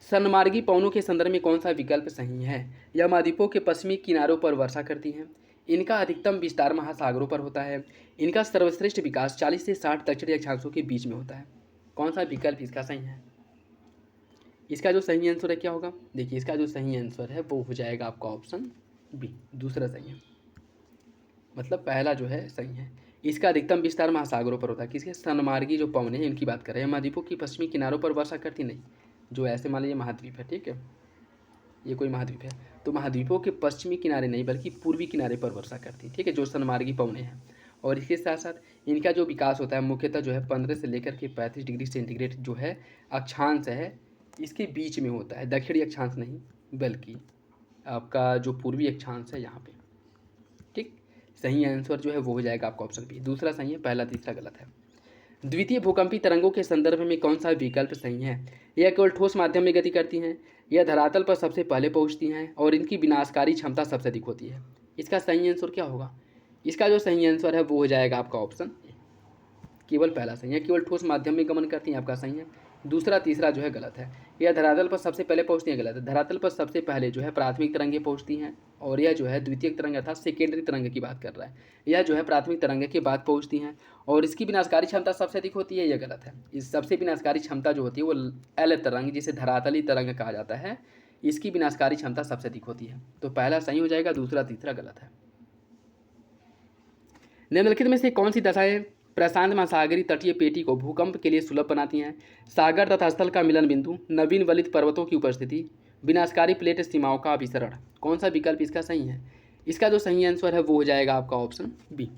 सन्मार्गी पवनों के संदर्भ में कौन सा विकल्प सही है? यह महाद्वीपों के पश्चिमी किनारों पर वर्षा करती हैं, इनका अधिकतम विस्तार महासागरों पर होता है, इनका सर्वश्रेष्ठ विकास 40 से 60 दक्षिणी अक्षांशों के बीच में होता है। कौन सा विकल्प इसका सही है? इसका जो सही आंसर है क्या होगा? देखिए इसका जो सही आंसर है वो हो जाएगा आपका ऑप्शन बी, दूसरा सही है। मतलब पहला जो है सही है। इसका अधिकतम विस्तार महासागरों पर होता है। किसके? सन्मार्गी जो पवन है इनकी बात कर रहे हैं। महाद्वीपों की पश्चिमी किनारों पर वर्षा करती नहीं, जो ऐसे मान लीजिए महाद्वीप है, ठीक है, ये कोई महाद्वीप है तो महाद्वीपों के पश्चिमी किनारे नहीं बल्कि पूर्वी किनारे पर वर्षा करती है, ठीक है, जो सन्मार्गी पवनें हैं। और इसके साथ साथ इनका जो विकास होता है मुख्यतः जो है 15 से लेकर के 35 डिग्री सेंटीग्रेड जो है अक्षांश है इसके बीच में होता है, दक्षिणी अक्षांश नहीं बल्कि आपका जो पूर्वी अक्षांश है यहाँ पे, ठीक। सही आंसर जो है वो हो जाएगा आपका ऑप्शन बी, दूसरा सही है, पहला तीसरा गलत है। द्वितीय भूकंपी तरंगों के संदर्भ में कौन सा विकल्प सही है? यह केवल ठोस माध्यम में गति करती हैं, यह धरातल पर सबसे पहले पहुंचती हैं और इनकी विनाशकारी क्षमता सबसे अधिक होती है। इसका सही आंसर क्या होगा? इसका जो सही आंसर है वो हो जाएगा आपका ऑप्शन ए, केवल पहला सही है, केवल ठोस माध्यम में गमन करती हैं, आपका सही है। दूसरा तीसरा जो है गलत है। यह धरातल पर सबसे पहले पहुंचती है, गलत है। धरातल पर सबसे पहले जो है प्राथमिक तरंगें पहुंचती हैं और यह जो है द्वितीयक तरंग अर्थात सेकेंडरी तरंग की बात कर रहा है। यह जो है प्राथमिक तरंग के बाद पहुंचती हैं और इसकी विनाशकारी क्षमता सबसे अधिक होती है, यह गलत है। इस सबसे विनाशकारी क्षमता जो होती है वो एल तरंग, जिसे धरातली तरंग कहा जाता है, इसकी विनाशकारी क्षमता सबसे अधिक होती है। तो पहला सही हो जाएगा, दूसरा तीसरा गलत है। निम्नलिखित में से कौन सी दशाएं प्रशांत महासागरीय तटीय पेटी को भूकंप के लिए सुलभ बनाती हैं? सागर तथा स्थल का मिलन बिंदु, नवीन वलित पर्वतों की उपस्थिति, विनाशकारी प्लेट सीमाओं का अभिसरण। कौन सा विकल्प इसका सही है? इसका जो सही आंसर है वो हो जाएगा आपका ऑप्शन बी,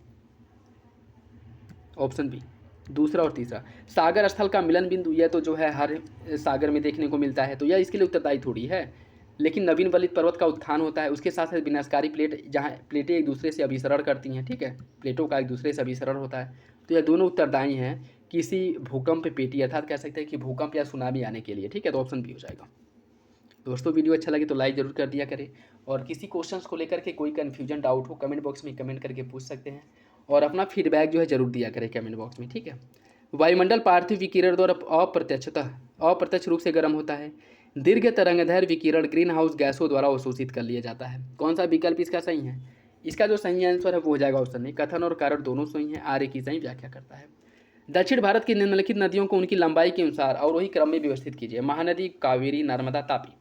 ऑप्शन बी, दूसरा और तीसरा। सागर स्थल का मिलन बिंदु यह तो जो है हर सागर में देखने को मिलता है, तो यह इसके लिए उत्तरदायी थोड़ी है। लेकिन नवीन वलित पर्वत का उत्थान होता है, उसके साथ साथ विनाशकारी प्लेट, जहाँ प्लेटें एक दूसरे से अभिसरण करती हैं, ठीक है, प्लेटों का एक दूसरे से अभिसरण होता है, तो यह दोनों उत्तरदायी हैं किसी भूकंप पेटी अर्थात कह सकते हैं कि भूकंप या सुनामी आने के लिए, ठीक है। तो ऑप्शन बी हो जाएगा। दोस्तों वीडियो अच्छा लगे तो लाइक जरूर कर दिया करें और किसी क्वेश्चंस को लेकर के कोई कन्फ्यूजन डाउट हो कमेंट बॉक्स में कमेंट करके पूछ सकते हैं और अपना फीडबैक जो है जरूर दिया करें कमेंट बॉक्स में, ठीक है। वायुमंडल पार्थिव विकिरण द्वारा अप्रत्यक्ष रूप से गर्म होता है। दीर्घ तरंगदैर्घ्य विकिरण ग्रीन हाउस गैसों द्वारा अवशोषित कर लिया जाता है। कौन सा विकल्प इसका सही है? इसका जो सही आंसर है वो हो जाएगा ऑप्शन ए, कथन और कारण दोनों सही है, आर्य की सही व्याख्या करता है। दक्षिण भारत की निम्नलिखित नदियों को उनकी लंबाई के अनुसार और वही क्रम में व्यवस्थित कीजिए। महानदी, कावेरी, नर्मदा, तापी,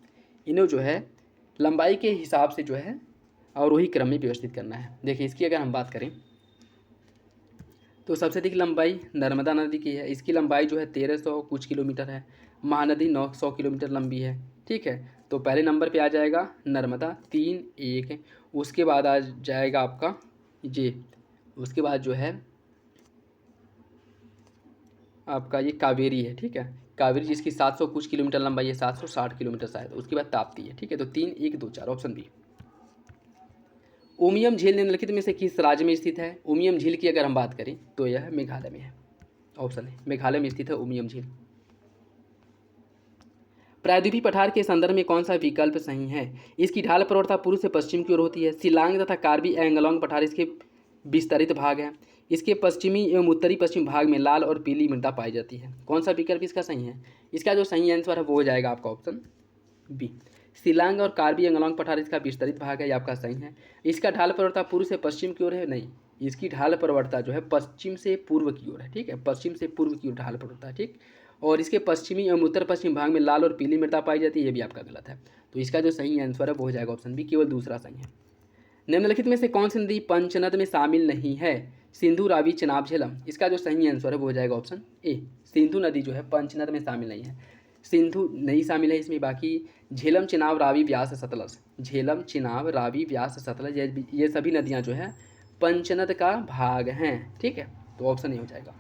इन्हें जो है लंबाई के हिसाब से जो है और वही क्रम में व्यवस्थित करना है। देखिए इसकी अगर हम बात करें तो सबसे अधिक लंबाई नर्मदा नदी की है, इसकी लंबाई जो है 1300 कुछ किलोमीटर है। महानदी 900 किलोमीटर लंबी है, ठीक है। तो पहले नंबर पे आ जाएगा नर्मदा 3-1, उसके बाद आ जाएगा आपका ये, उसके बाद जो है आपका ये कावेरी है, ठीक है, कावेरी जिसकी 700 कुछ किलोमीटर लंबाई है, 760 किलोमीटर शायद, उसके बाद ताप्ती है, ठीक है। तो 3-1-2-4 ऑप्शन बी। उमियम झील निम्नलिखित में से किस राज्य में स्थित है? उमियम झील की अगर हम बात करें तो यह मेघालय में है, ऑप्शन है, मेघालय में स्थित है उमियम झील। प्रायद्वीपीय पठार के संदर्भ में कौन सा विकल्प सही है? इसकी ढाल प्रवणता पूर्व से पश्चिम की ओर होती है। शिलांग तथा कार्बी एंगलोंग पठार इसके विस्तरित भाग हैं। इसके पश्चिमी एवं उत्तरी पश्चिम भाग में लाल और पीली मृदा पाई जाती है। कौन सा विकल्प इसका सही है? इसका जो सही आंसर है वो हो जाएगा आपका ऑप्शन बी, शिलांग और कार्बी आंगलोंग पठार इसका विस्तरित भाग है, ये आपका सही है। इसका ढाल प्रवणता पूर्व से पश्चिम की ओर है, नहीं, इसकी ढाल प्रवणता जो है पश्चिम से पूर्व की ओर है, ठीक है, पश्चिम से पूर्व की ओर ढाल प्रवणता है, ठीक। और इसके पश्चिमी एवं उत्तर पश्चिम भाग में लाल और पीली मृदा पाई जाती है, ये भी आपका गलत है। तो इसका जो सही आंसर है वो हो जाएगा ऑप्शन बी, केवल दूसरा सही है। निम्नलिखित में से कौन सी नदी पंचनद में शामिल नहीं है? सिंधु, रावी, चेनाब, झेलम। इसका जो सही आंसर है वो हो जाएगा ऑप्शन ए, सिंधु नदी जो है पंचनद में शामिल नहीं है। सिंधु नहीं शामिल है इसमें, बाकी झेलम, चेनाब, रावी, व्यास, सतलज, झेलम, चेनाब, रावी, व्यास, सतलज, ये सभी नदियाँ जो है पंचनद का भाग हैं, ठीक है। तो ऑप्शन ए हो जाएगा।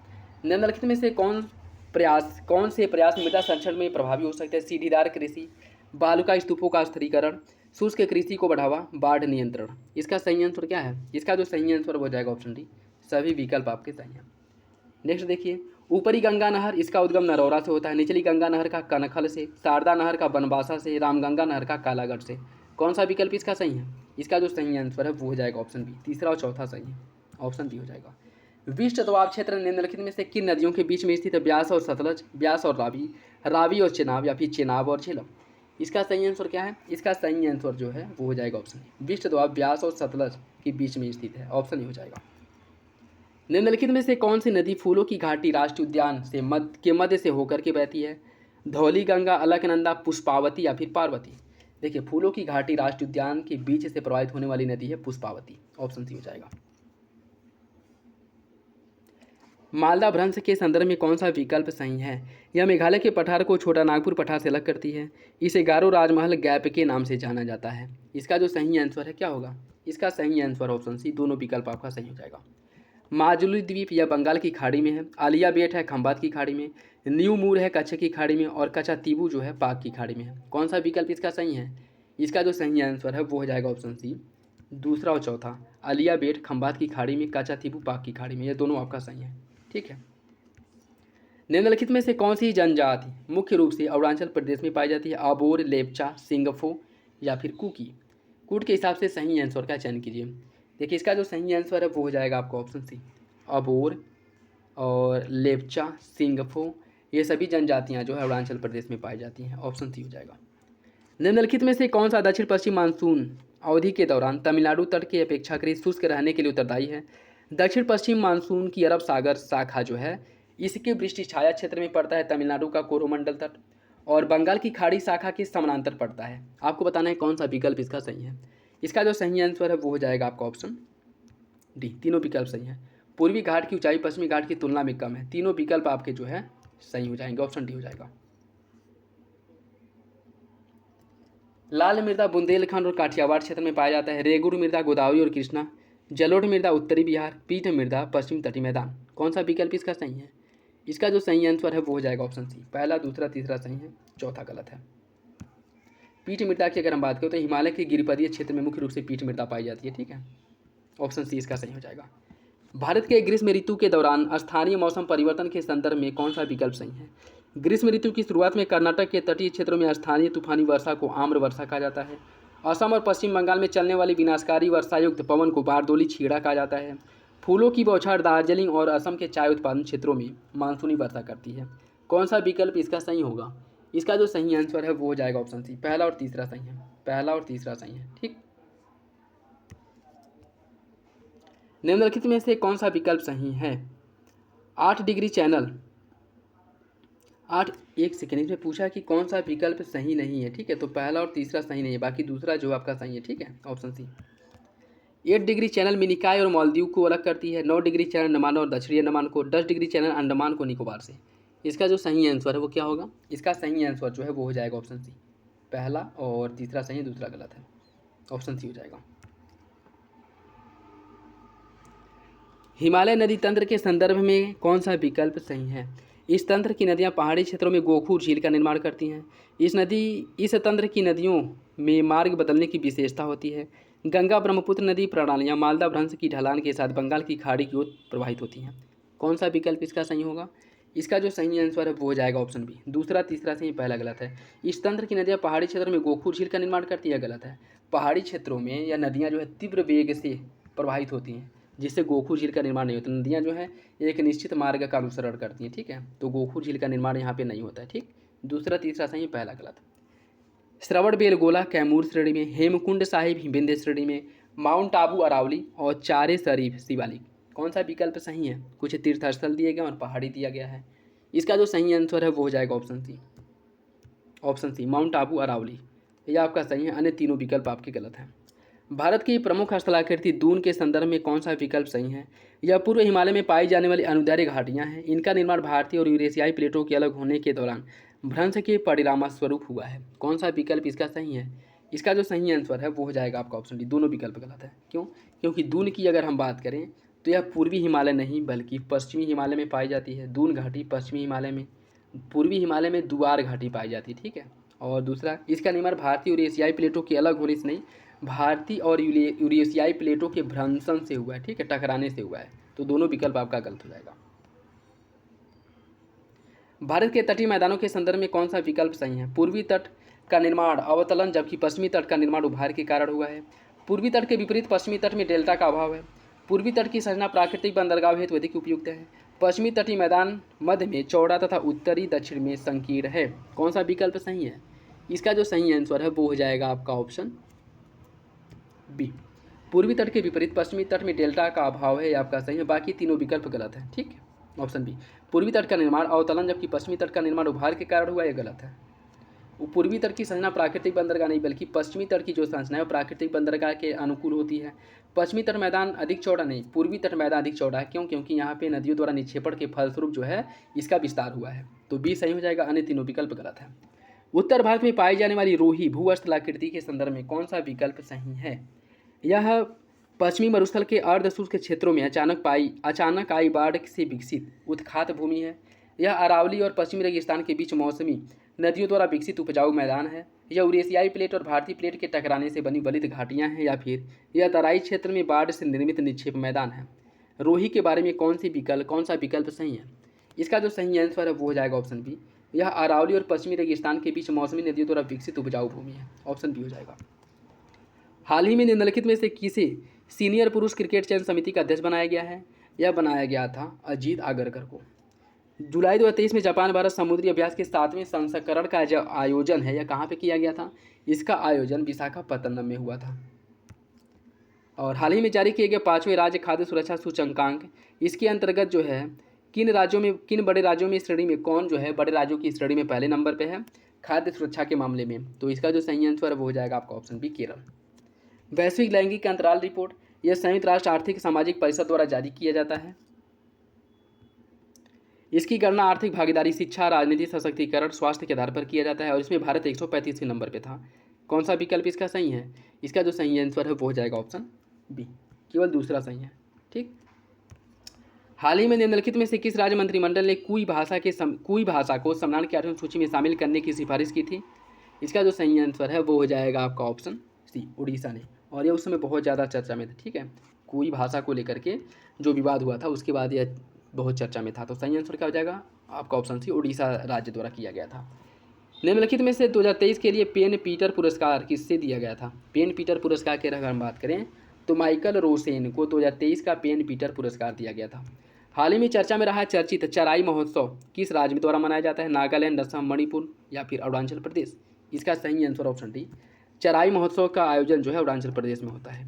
निम्नलिखित में से कौन से प्रयास मृदा संरक्षण में प्रभावी हो सकते हैं? सीढ़ीदार कृषि, बालुका स्तूपों का स्थिरीकरण, शुष्क कृषि को बढ़ावा, बाढ़ नियंत्रण। इसका सही आंसर क्या है? इसका जो सही आंसर हो जाएगा ऑप्शन डी, सभी विकल्प आपके सही हैं। नेक्स्ट देखिए, ऊपरी गंगा नहर इसका उद्गम नरौरा से होता है, निचली गंगा नहर का कनखल से, शारदा नहर का बनबासा से, रामगंगा नहर का कालागढ़ से। कौन सा विकल्प इसका सही है? इसका जो सही आंसर है वो हो जाएगा ऑप्शन बी, तीसरा और चौथा सही है, ऑप्शन बी हो जाएगा। विशिष्ट दोआब क्षेत्र निम्नलिखित में से किन नदियों के बीच में स्थित है? ब्यास और सतलज, ब्यास और रावी, रावी और चेनाब, या फिर चेनाब और झेलम। इसका सही आंसर क्या है? इसका सही आंसर जो है वो हो जाएगा ऑप्शन ए, विशिष्ट दोआब ब्यास और सतलज के बीच में स्थित है, ऑप्शन ए हो जाएगा। निम्नलिखित में से कौन सी नदी फूलों की घाटी राष्ट्रीय उद्यान से मध्य से होकर के बहती है? धौली गंगा, अलकनंदा, पुष्पावती, या फिर पार्वती। देखिए, फूलों की घाटी राष्ट्रीय उद्यान के बीच से प्रवाहित होने वाली नदी है पुष्पावती, ऑप्शन सी हो जाएगा। मालदा भ्रंश के संदर्भ में कौन सा विकल्प सही है? यह मेघालय के पठार को छोटा नागपुर पठार से अलग करती है। इसे गारो राजमहल गैप के नाम से जाना जाता है। इसका जो सही आंसर है क्या होगा? इसका सही आंसर ऑप्शन सी, दोनों विकल्प आपका सही हो जाएगा। माजुली द्वीप यह बंगाल की खाड़ी में है, आलिया बेट है खंबात की खाड़ी में, न्यू मूर है कच्छ की खाड़ी में, और कच्चा तीबू जो है पाक की खाड़ी में है। कौन सा विकल्प इसका सही है? इसका जो सही आंसर है वो हो जाएगा ऑप्शन सी, दूसरा और चौथा, आलिया बेट खंबात की खाड़ी में, कच्चा तीबू पाक की खाड़ी में, ये दोनों आपका सही है, ठीक है। निम्नलिखित में से कौन सी जनजाति मुख्य रूप से अरुणाचल प्रदेश में पाई जाती है? आबोर, लेपचा, सिंगफो, या फिर कुकी। कूट के हिसाब से सही आंसर का चयन कीजिए। देखिए, इसका जो सही आंसर है वो हो जाएगा आपका ऑप्शन सी, अबोर और लेपचा, सिंगफो, ये सभी जनजातियाँ जो है अरुणाचल प्रदेश में पाई जाती हैं, ऑप्शन सी हो जाएगा। निम्नलिखित में से कौन सा दक्षिण पश्चिम मानसून अवधि के दौरान तमिलनाडु तट के अपेक्षाकृत शुष्क रहने के लिए उत्तरदायी है? दक्षिण पश्चिम मानसून की अरब सागर शाखा जो है इसके वृष्टि छाया क्षेत्र में पड़ता है तमिलनाडु का कोरोमंडल तट, और बंगाल की खाड़ी शाखा के समानांतर पड़ता है। आपको बताना है कौन सा विकल्प इसका सही है। इसका जो सही आंसर है वो हो जाएगा आपका ऑप्शन डी, तीनों विकल्प सही है। पूर्वी घाट की ऊंचाई पश्चिमी घाट की तुलना में कम है, तीनों विकल्प आपके जो है सही हो जाएंगे, ऑप्शन डी हो जाएगा। लाल मृदा बुंदेलखंड और काठियावाड़ क्षेत्र में पाया जाता है। रेगुड़ मृदा गोदावरी और कृष्णा, जलोढ़ मृदा उत्तरी बिहार, पीठ मृदा पश्चिम तटीय मैदान। कौन सा विकल्प इसका सही है? इसका जो सही आंसर है वो हो जाएगा ऑप्शन सी, पहला, दूसरा, तीसरा सही है, चौथा गलत है। पीठ मृदा की अगर हम बात करें तो हिमालय के गिरिपदीय क्षेत्र में मुख्य रूप से पीठ मृदा पाई जाती है, ठीक है, ऑप्शन सी इसका सही हो जाएगा। भारत के ग्रीष्म ऋतु के दौरान स्थानीय मौसम परिवर्तन के संदर्भ में कौन सा विकल्प सही है? ग्रीष्म ऋतु की शुरुआत में कर्नाटक के तटीय क्षेत्रों में स्थानीय तूफानी वर्षा को आम्र वर्षा कहा जाता है। असम और पश्चिम बंगाल में चलने वाली विनाशकारी वर्षायुक्त पवन को बारदोली छीड़ा कहा जाता है। फूलों की बौछार दार्जिलिंग और असम के चाय उत्पादन क्षेत्रों में मानसूनी वर्षा करती है। कौन सा विकल्प इसका सही होगा? इसका जो सही आंसर है वो हो जाएगा ऑप्शन सी, पहला और तीसरा सही है, पहला और तीसरा सही है, ठीक। निम्नलिखित में से कौन सा विकल्प सही है? 8 डिग्री चैनल, 1 सेकेंड, इसमें पूछा कि कौन सा विकल्प सही नहीं है, ठीक है, तो पहला और तीसरा सही नहीं है, बाकी दूसरा जो आपका सही है, ठीक है, option C. 8 degree channel Minicoy और मालदीव को अलग करती है। 9 डिग्री चैनल अंडमान और दक्षिणी अंडमान को। 10 डिग्री चैनल अंडमान को निकोबार से। इसका जो सही आंसर है वो क्या होगा? इसका सही आंसर जो है वो हो जाएगा ऑप्शन सी, पहला और तीसरा सही है, दूसरा गलत है, ऑप्शन सी हो जाएगा। हिमालय नदी तंत्र के संदर्भ में कौन सा विकल्प सही है? इस तंत्र की नदियां पहाड़ी क्षेत्रों में गोखूर झील का निर्माण करती हैं। इस तंत्र की नदियों में मार्ग बदलने की विशेषता होती है। गंगा ब्रह्मपुत्र नदी प्रणालियां मालदा भ्रंश की ढलान के साथ बंगाल की खाड़ी की ओर प्रवाहित होती हैं। कौन सा विकल्प इसका सही होगा? इसका जो सही आंसर है वो हो जाएगा ऑप्शन बी, दूसरा, तीसरा सही, पहला गलत है। इस तंत्र की नदियां पहाड़ी क्षेत्रों में गोखूर झील का निर्माण करती है, गलत है। पहाड़ी क्षेत्रों में यह नदियाँ जो है तीव्र वेग से प्रवाहित होती हैं, जिससे गोखूर झील का निर्माण नहीं होता। नदियाँ जो है एक निश्चित मार्ग का अनुसरण करती हैं, ठीक है, तो गोखूर झील का निर्माण यहाँ पे नहीं होता है, ठीक। दूसरा, तीसरा सही, पहला गलत। श्रवण बेलगोला कैमूर श्रेणी में, हेमकुंड साहिब विंध्य श्रेणी में, माउंट आबू अरावली और चारे शरीफ शिवालिक। कौन सा विकल्प सही है? कुछ तीर्थ स्थल दिए गए और पहाड़ी दिया गया है। इसका जो सही आंसर है वो हो जाएगा option C. Option C mount Abu Aravalli, यह आपका सही है। अन्य तीनों विकल्प आपके गलत हैं। भारत की प्रमुख स्थलाकृति दून के संदर्भ में कौन सा विकल्प सही है? यह पूर्व हिमालय में पाई जाने वाली अनुदैर्घ्य घाटियां हैं। इनका निर्माण भारतीय और यूरेशियाई प्लेटों के अलग होने के दौरान भ्रंश के परिणामस्वरूप हुआ है। कौन सा विकल्प इसका सही है? इसका जो सही आंसर है वो हो जाएगा आपका ऑप्शन डी। दोनों विकल्प गलत है। क्यों? क्योंकि दून की अगर हम बात करें तो यह पूर्वी हिमालय नहीं बल्कि पश्चिमी हिमालय में पाई जाती है। दून घाटी पश्चिमी हिमालय में, पूर्वी हिमालय में दुआर घाटी पाई जाती है। ठीक है। और दूसरा, इसका निर्माण भारतीय और एशियाई प्लेटों के अलग होने से नहीं, भारतीय और यूरेशियाई प्लेटों के भ्रंशन से हुआ है। ठीक है, टकराने से हुआ है। तो दोनों विकल्प आपका गलत हो जाएगा। भारत के तटीय मैदानों के संदर्भ में कौन सा विकल्प सही है? पूर्वी तट का निर्माण अवतलन जबकि पश्चिमी तट का निर्माण उभार के कारण हुआ है। पूर्वी तट के विपरीत पश्चिमी तट में डेल्टा का अभाव है। पूर्वी तट की संरचना प्राकृतिक बंदरगाह हेतु अधिक उपयुक्त है। पश्चिमी तटीय मैदान मध्य में चौड़ा तथा उत्तरी दक्षिण में संकीर्ण है। कौन सा विकल्प सही है? इसका जो सही आंसर है वो हो जाएगा आपका ऑप्शन बी। पूर्वी तट के विपरीत पश्चिमी तट में डेल्टा का अभाव है, आपका सही है। बाकी तीनों विकल्प गलत है। ठीक है, ऑप्शन बी। पूर्वी तट का निर्माण अवतलन जबकि पश्चिमी तट का निर्माण उभार के कारण हुआ, यह गलत है। पूर्वी तट की संरचना प्राकृतिक बंदरगाह नहीं बल्कि पश्चिमी तट की जो संरचना है वो प्राकृतिक बंदरगाह के अनुकूल होती है। पश्चिमी तट मैदान अधिक चौड़ा नहीं, पूर्वी तट मैदान अधिक चौड़ा है। क्यों? क्योंकि यहाँ पे नदियों द्वारा निक्षेपण के फलस्वरूप जो है इसका विस्तार हुआ है। तो बी सही हो जाएगा। अन्य तीनों विकल्प गलत है। उत्तर भारत में पाई जाने वाली रोही भूस्थलाकृति के संदर्भ में कौन सा विकल्प सही है? यह पश्चिमी मरुस्थल के अर्धशुष्क क्षेत्रों में अचानक आई बाढ़ से विकसित उत्खात भूमि है। यह अरावली और पश्चिमी रेगिस्तान के बीच मौसमी नदियों द्वारा विकसित उपजाऊ मैदान है। यह यूरेशियाई प्लेट और भारतीय प्लेट के टकराने से बनी वलित घाटियां हैं, या फिर यह तराई क्षेत्र में बाढ़ से निर्मित निक्षेप मैदान है। रोही के बारे में कौन सा विकल्प सही है? इसका जो सही आंसर है वो हो जाएगा ऑप्शन बी। यह अरावली और पश्चिमी रेगिस्तान के बीच मौसमी नदियों द्वारा विकसित उपजाऊ भूमि है। ऑप्शन बी हो जाएगा। हाल ही में निम्नलिखित में से किसे सीनियर पुरुष क्रिकेट चयन समिति का अध्यक्ष बनाया गया है? यह बनाया गया था अजीत आगरकर को। जुलाई 2023 में जापान भारत समुद्री अभ्यास के 7वें संस्करण का जो आयोजन है यह कहाँ पे किया गया था? इसका आयोजन विशाखापत्तनम में हुआ था। और हाल ही में जारी किए गए 5वें राज्य खाद्य सुरक्षा सूचकांक, इसके अंतर्गत जो है किन बड़े राज्यों में श्रेणी में कौन जो है बड़े राज्यों की श्रेणी में पहले नंबर पे है खाद्य सुरक्षा के मामले में? तो इसका जो सही आंसर है वो हो जाएगा आपका ऑप्शन बी, केरल। वैश्विक लैंगिक अंतराल रिपोर्ट, यह संयुक्त राष्ट्र आर्थिक सामाजिक परिषद द्वारा जारी किया जाता है। इसकी गणना आर्थिक भागीदारी, शिक्षा, राजनीति, सशक्तिकरण, स्वास्थ्य के आधार पर किया जाता है और इसमें भारत 135वें नंबर पे था। कौन सा विकल्प इसका सही है? इसका जो सही आंसर है वो हो जाएगा ऑप्शन बी, केवल दूसरा सही है। ठीक। हाल ही में निम्नलिखित में से किस राज्य मंत्रिमंडल ने कुई भाषा को संविधान की 8वीं सूची में शामिल करने की सिफारिश की थी? इसका जो सही आंसर है वो हो जाएगा आपका ऑप्शन सी, उड़ीसा ने। और ये उस समय बहुत ज़्यादा चर्चा में था। ठीक है, कोई भाषा को लेकर के जो विवाद हुआ था उसके बाद यह बहुत चर्चा में था। तो सही आंसर क्या हो जाएगा आपका ऑप्शन सी, उड़ीसा राज्य द्वारा किया गया था। निम्नलिखित में से 2023 के लिए पेन पीटर पुरस्कार किससे दिया गया था? पेन पीटर पुरस्कार की अगर हम बात करें तो माइकल रोसेन को 2023 का पेन पीटर पुरस्कार दिया गया था। हाल ही में चर्चा में रहा चर्चित चराई महोत्सव किस राज्य में द्वारा मनाया जाता है? नागालैंड, असम, मणिपुर या फिर अरुणाचल प्रदेश? इसका सही आंसर ऑप्शन डी, चराई महोत्सव का आयोजन जो है अरुणाचल प्रदेश में होता है।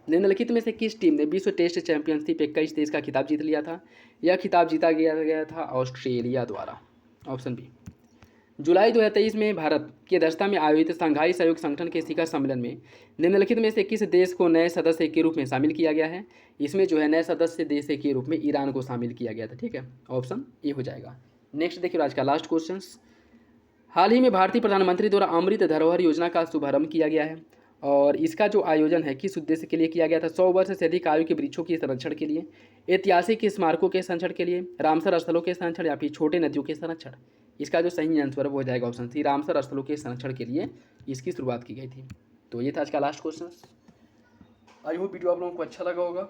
निम्नलिखित में से किस टीम ने विश्व टेस्ट चैंपियनशिप 21 देश का खिताब जीत लिया था? यह खिताब जीता गया था ऑस्ट्रेलिया द्वारा। Option B. जुलाई 2023 में भारत की अध्यक्षता में आयोजित शंघाई सहयोग संगठन के शिखर सम्मेलन में निम्नलिखित में से किस देश को नए सदस्य के रूप में शामिल किया गया है? इसमें जो है नए सदस्य देश के रूप में ईरान को शामिल किया गया था। ठीक है, ऑप्शन ए हो जाएगा। नेक्स्ट देखिए आज का लास्ट क्वेश्चन। हाल ही में भारतीय प्रधानमंत्री द्वारा अमृत धरोहर योजना का शुभारंभ किया गया है और इसका जो आयोजन है किस उद्देश्य के लिए किया गया था? 100 वर्ष से अधिक आयु के वृक्षों के संरक्षण के लिए, ऐतिहासिक स्मारकों के संरक्षण के लिए, रामसर स्थलों के संरक्षण या फिर छोटे नदियों के संरक्षण? इसका जो सही आंसर वो हो जाएगा ऑप्शन सी, रामसर स्थलों के संरक्षण के लिए इसकी शुरुआत की गई थी। तो ये था आज का last question. I hope video आप लोगों को अच्छा लगा होगा।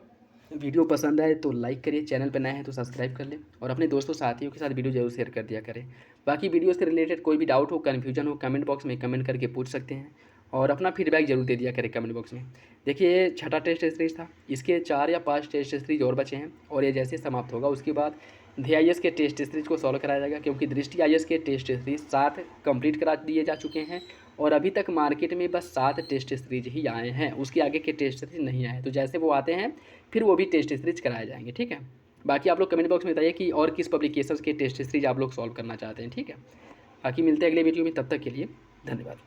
वीडियो पसंद आए तो लाइक करिए, चैनल पर नए हैं तो सब्सक्राइब कर लें और अपने दोस्तों साथियों के साथ वीडियो जरूर शेयर कर दिया करें। बाकी वीडियो से रिलेटेड कोई भी डाउट हो, कन्फ्यूजन हो, कमेंट बॉक्स में कमेंट करके पूछ सकते हैं और अपना फीडबैक जरूर दे दिया करें कमेंट बॉक्स में। देखिए ये 6ठा टेस्ट सीरीज था, इसके 4 या 5 टेस्ट सीरीज और बचे हैं और ये जैसे समाप्त होगा उसके बाद DIS के टेस्ट सीरीज को सॉल्व कराया जाएगा, क्योंकि दृष्टि IAS के टेस्ट सीरीज 7 कंप्लीट करा दिए जा चुके हैं और अभी तक मार्केट में बस 7 टेस्ट सीरीज ही आए हैं, उसके आगे के टेस्ट सीरीज नहीं आए। तो जैसे वो आते हैं फिर वो भी टेस्ट सीरीज कराए जाएंगे, ठीक है। बाकी आप लोग कमेंट बॉक्स में बताइए कि और किस पब्लिकेशंस के टेस्ट सीरीज आप लोग सॉल्व करना चाहते हैं, ठीक है। बाकी मिलते हैं अगले वीडियो में, तब तक के लिए धन्यवाद।